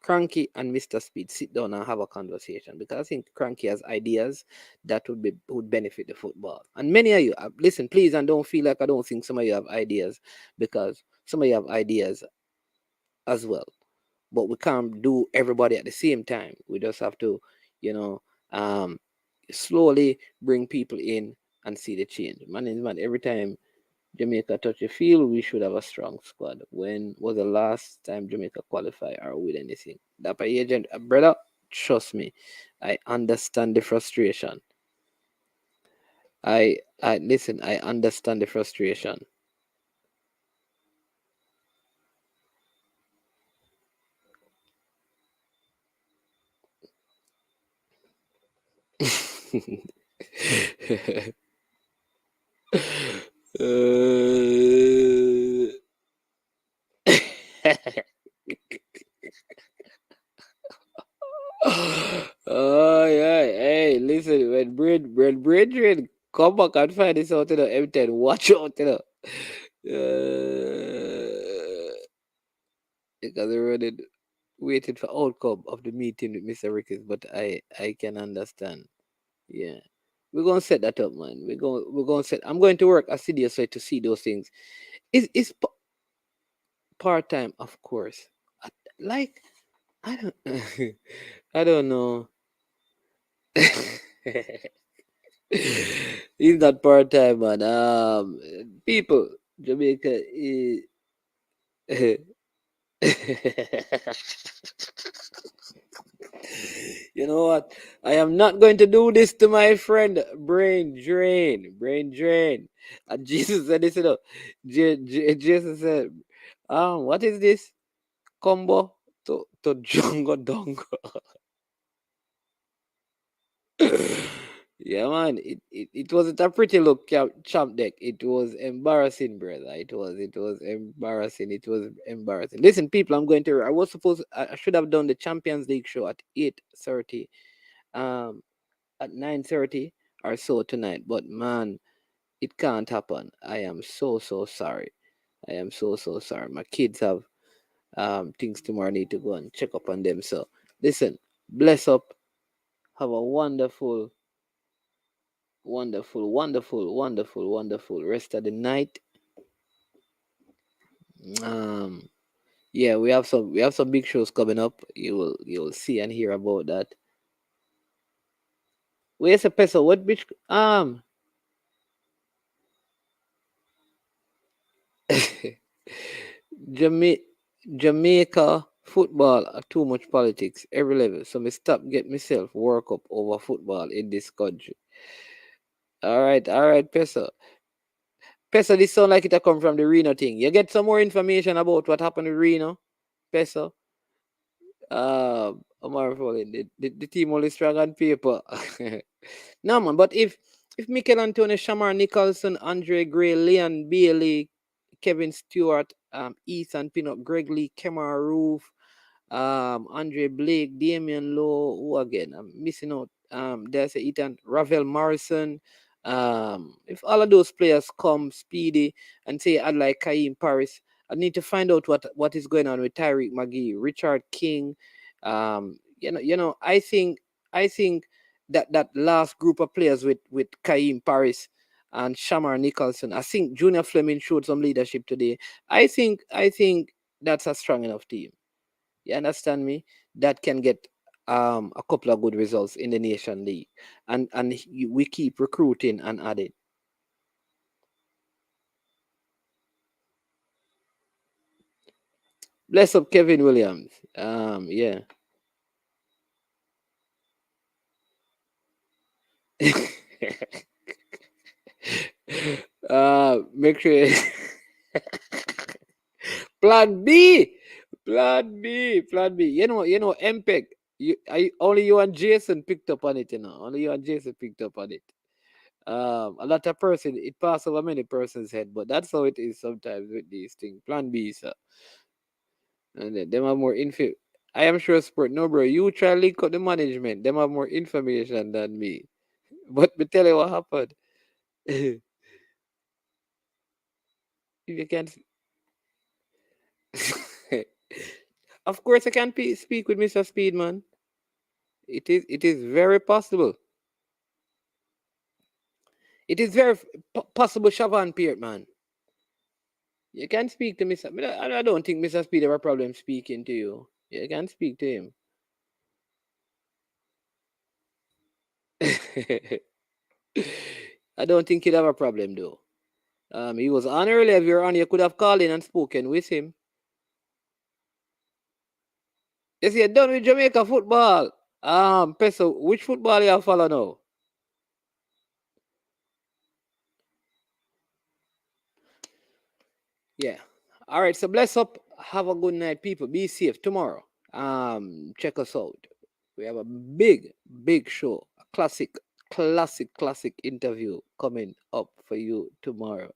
[SPEAKER 5] Cranky and Mr. Speid sit down and have a conversation, because I think Cranky has ideas that would benefit the football. And many of you, listen, please, and don't feel like I don't think some of you have ideas, because some of you have ideas as well. But we can't do everybody at the same time. We just have to, you know, slowly bring people in and see the change. Man, every time Jamaica touch a field, we should have a strong squad. When was the last time Jamaica qualify or win anything? Dapper Agent, brother, trust me, I understand the frustration. I listen, I understand the frustration. Oh yeah, hey, listen, when Bridget come back and find this out, you know, M10, watch out, you know. Because they're running, waiting for outcome of the meeting with Mr. Ricketts, but I can understand. Yeah. We're gonna set that up, man. We're gonna set. I'm going to work assiduously to see those things. It's part time, of course. Like I don't, I don't know. He's not part time, man. People, Jamaica is. You know what? I am not going to do this to my friend. Brain drain, brain drain. And Jesus said this, you know. Jesus said, what is this combo to Jongo Dongo? Yeah, man. It wasn't a pretty look champ deck. It was embarrassing, brother. It was embarrassing. It was embarrassing. Listen, people, I should have done the Champions League show at 8:30. At 9:30 or so tonight. But man, it can't happen. I am so sorry. I am so sorry. My kids have things tomorrow. I need to go and check up on them. So listen, bless up. Have a wonderful rest of the night. Yeah, we have some big shows coming up. You'll see and hear about that. Where's the peso? What bitch? Jamaica football are too much politics every level. So me stop get myself work up over football in this country. All right, Peso. Peso, this sound like it a come from the Reno thing. You get some more information about what happened to Reno, Peso. Omar Foley, the team only strong on paper. No man, but if Mikel Antonio, Shamar Nicholson, Andre Gray, Leon Bailey, Kevin Stewart, Ethan Pinnock, Greg Lee, Kemar Roof, Andre Blake, Damian Lowe, who again? I'm missing out. There's Ethan Ravel Morrison. If all of those players come speedy and say I'd like Kaim Paris, I need to find out what is going on with Tyreek McGee, Richard King. I think that last group of players with Kaim Paris and Shamar Nicholson, I think Junior Fleming showed some leadership today. I think that's a strong enough team. You understand me? That can get a couple of good results in the Nation League, and we keep recruiting and adding. Bless up Kevin Williams. Yeah. Make sure. Plan B. You know, MPEG. Only you and Jason picked up on it. Only you and Jason picked up on it. A lot of person, it passed over many persons' head, but that's how it is sometimes with these things. Plan B, sir. And then them have more info. I am sure sport. No, bro, you try link up the management. Them have more information than me. But me tell you what happened. If you can't, of course, I can speak with Mr. Speed, man. It is very possible. It is very possible, Shavan Pierre, man. You can speak to Mr. I don't think Mr. Speed have a problem speaking to you. You can speak to him. I don't think he'd have a problem, though. He was on earlier. If you're on, you could have called in and spoken with him. Yes, you're done with Jamaica football. Peso, which football you follow now? Yeah. All right. So bless up. Have a good night, people. Be safe tomorrow. Check us out. We have a big show. A classic interview coming up for you tomorrow.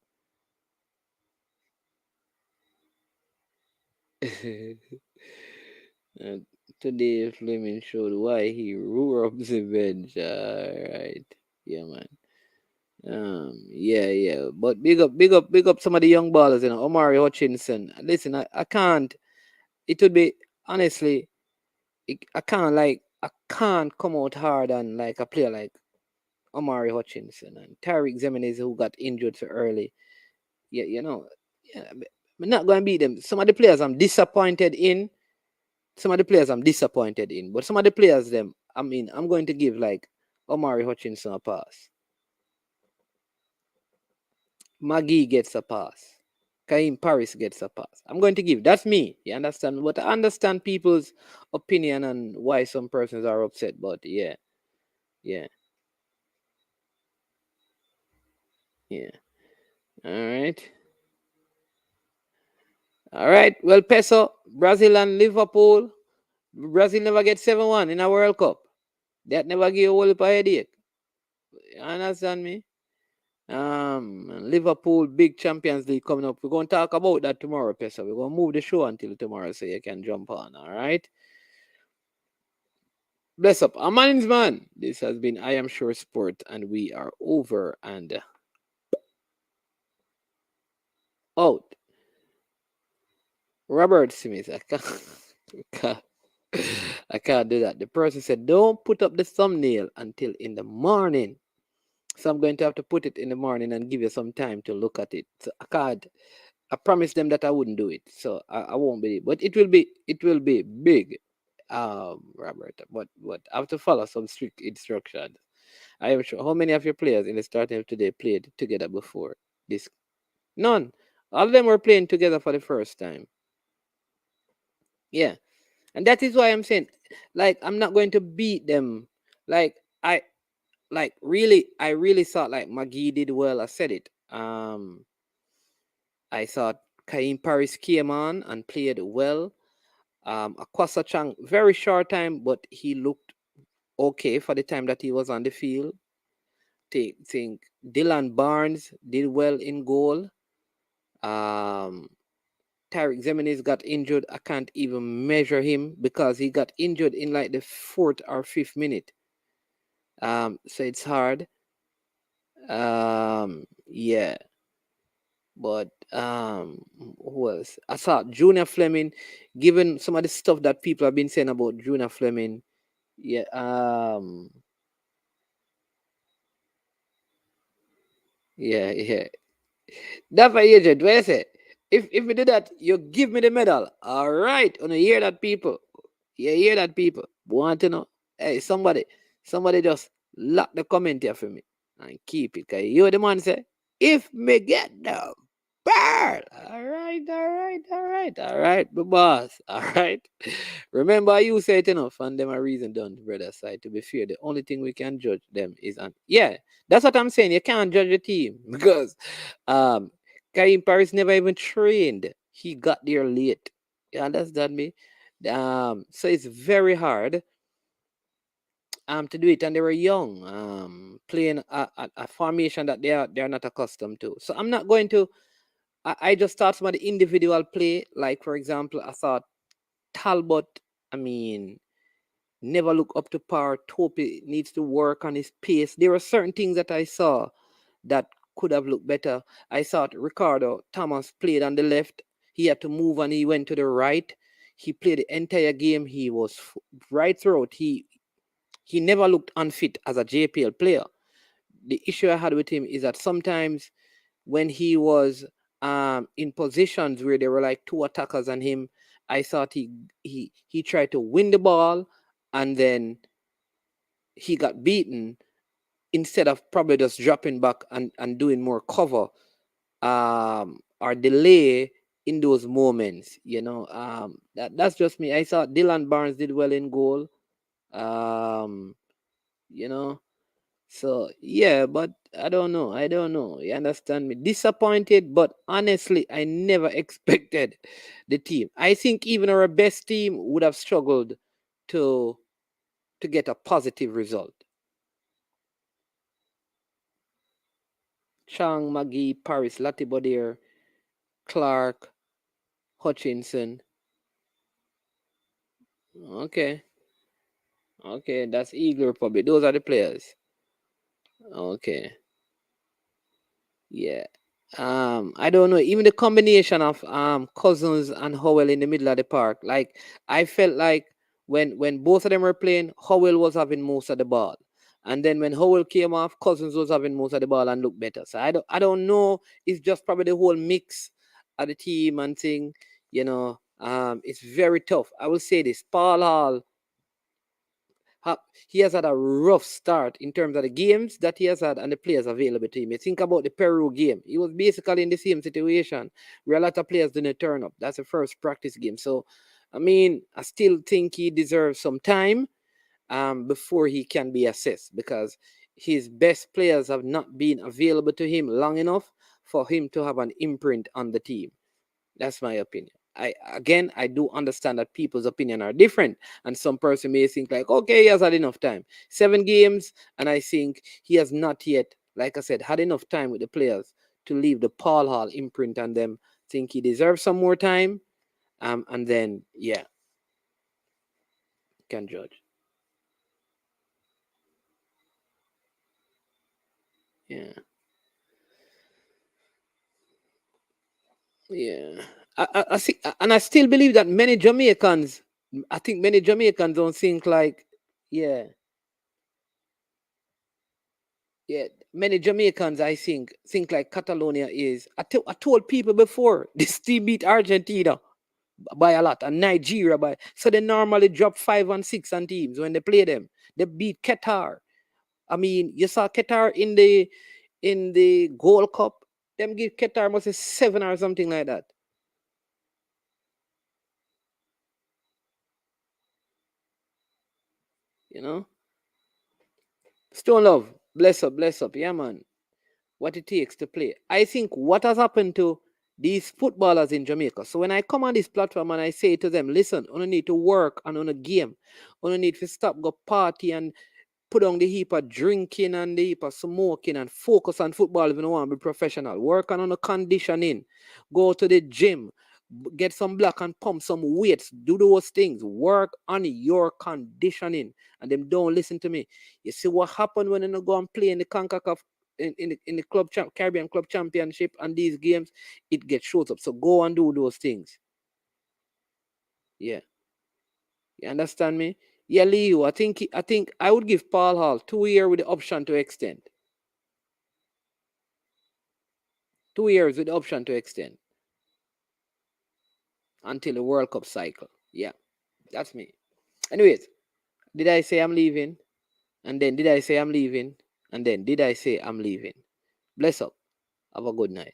[SPEAKER 5] And today Fleming showed why he roared up the bench. Alright. Yeah, man. Yeah. But big up some of the young ballers, Omari Hutchinson. Listen, I can't. It would be honestly, I can't come out hard on like a player like Omari Hutchinson and Tariq Zimenez, who got injured so early. Yeah, I'm not going to beat them. Some of the players I'm disappointed in. But some of the players, I'm going to give like Omari Hutchinson a pass. Magee gets a pass. Kaim Paris gets a pass. I'm going to give. That's me. You understand? But I understand people's opinion and why some persons are upset. But yeah. All right. Well, Peso, Brazil and Liverpool. Brazil never get 7-1 in a World Cup. That never give a whole heap of headache. You understand me? Liverpool big Champions League coming up. We're going to talk about that tomorrow, Peso. We're going to move the show until tomorrow so you can jump on. All right. Bless up. I'm man's man. This has been I Am Sure Sport, and we are over and out. Robert Smith, I can't do that. The person said, don't put up the thumbnail until in the morning. So I'm going to have to put it in the morning and give you some time to look at it. So I promised them that I wouldn't do it. So I won't be, but it will be big, Robert. But I have to follow some strict instructions. I am sure. How many of your players in the starting of today played together before this? None. All of them were playing together for the first time. Yeah. And that is why I'm saying, like, I'm not going to beat them. I really thought like Magee did well. I said it. I thought Kaim Paris came on and played well. Akwasa Chang, very short time, but he looked okay for the time that he was on the field. Think Dylan Barnes did well in goal. Tariq Zimenez got injured. I can't even measure him because he got injured in like the 4th or 5th minute. So it's hard. Yeah. But who else? I saw Junior Fleming, given some of the stuff that people have been saying about Junior Fleming. Yeah. Yeah. That's my agent. What I say? If we do that, you give me the medal. All right. On hear that, people. You hear that, people? Want to know? Hey, somebody just lock the comment here for me and keep it. Cause you the man say, if me get the bird. All right, my boss. All right. Remember, you say it enough, and them a reason done, brother side. To be fair, the only thing we can judge them is on. Yeah, that's what I'm saying. You can't judge the team because Karim Paris never even trained. He got there late. You understand me? So it's very hard to do it, and they were young, playing a formation that they're not accustomed to. So I'm not going to. I just thought some of the individual play, like for example, I thought Talbot. I mean, never look up to par. Tope needs to work on his pace. There were certain things that I saw that could have looked better. I thought Ricardo Thomas played on the left. He had to move and he went to the right. He played the entire game. He was right throughout. He never looked unfit as a JPL player. The issue I had with him is that sometimes when he was in positions where there were like 2 attackers on him, I thought he tried to win the ball and then he got beaten instead of probably just dropping back and doing more cover or delay in those moments. That's just me. I thought Dylan Barnes did well in goal. So yeah, but I don't know. You understand me? Disappointed, but honestly, I never expected the team. I think even our best team would have struggled to get a positive result. Chang, Magee, Paris, Latibodier, Clark, Hutchinson. Okay, that's Eagle Republic. Those are the players. Okay. Yeah. I don't know. Even the combination of Cousins and Howell in the middle of the park, like I felt like when both of them were playing, Howell was having most of the ball, And then when Howell came off, Cousins was having most of the ball and looked better. So I don't know. It's just probably the whole mix of the team and thing. It's very tough. I will say this: Paul Hall, he has had a rough start in terms of the games that he has had and the players available to him. You think about the Peru game. He was basically in the same situation where a lot of players didn't turn up. That's the first practice game. So, I still think he deserves some time before he can be assessed, because his best players have not been available to him long enough for him to have an imprint on the team. That's my opinion. I do understand that people's opinion are different, and some person may think like, okay, he has had enough time. 7 games, and I think he has not yet, like I said, had enough time with the players to leave the Paul Hall imprint on them. Think he deserves some more time, and then can judge. I see, and I still believe that many Jamaicans, don't think like, many Jamaicans, I think like Catalonia is. I told people before, this team beat Argentina by a lot, and Nigeria so they normally drop 5 and 6 on teams when they play them. They beat Qatar. You saw Qatar in the Gold Cup. Them give Qatar must be 7 or something like that. Stone Love, bless up, yeah, man. What it takes to play. I think what has happened to these footballers in Jamaica. So when I come on this platform and I say to them, listen, you need to work on a game. You need to stop, go party and put on the heap of drinking and the heap of smoking and focus on football if you want to be professional. Work on the conditioning. Go to the gym. Get some black and pump some weights. Do those things. Work on your conditioning. And them don't listen to me. You see what happened when you go and play in the CONCACAF in the Caribbean Club Championship and these games, it gets shows up. So go and do those things. Yeah. You understand me? Yeah, Leo, I think I would give Paul Hall 2 years with the option to extend. 2 years with the option to extend. Until the World Cup cycle. Yeah, that's me. Anyways, did I say I'm leaving? And then did I say I'm leaving? And then did I say I'm leaving? Bless up. Have a good night.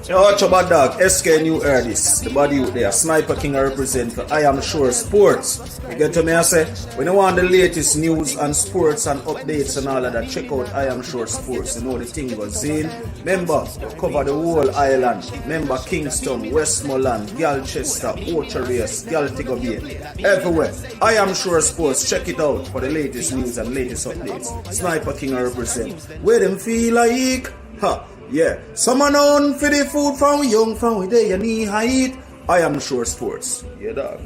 [SPEAKER 1] Yo, watch about dog, SK New Air this. The body out there, Sniper King I represent for I Am Sure Sports. You get to me, I say, when you want the latest news and sports and updates and all of that, check out I Am Sure Sports. You know the thing goes in. Remember, cover the whole island. Remember Kingston, Westmoreland, Galchester, Ocho Race, Galtigo Bay. Everywhere. I Am Sure Sports. Check it out for the latest news and latest updates. Sniper King I represent. Where them feel like? Yeah, someone on for the food from we young, from we day, you need height. I Am Sure Sports. Yeah, dog.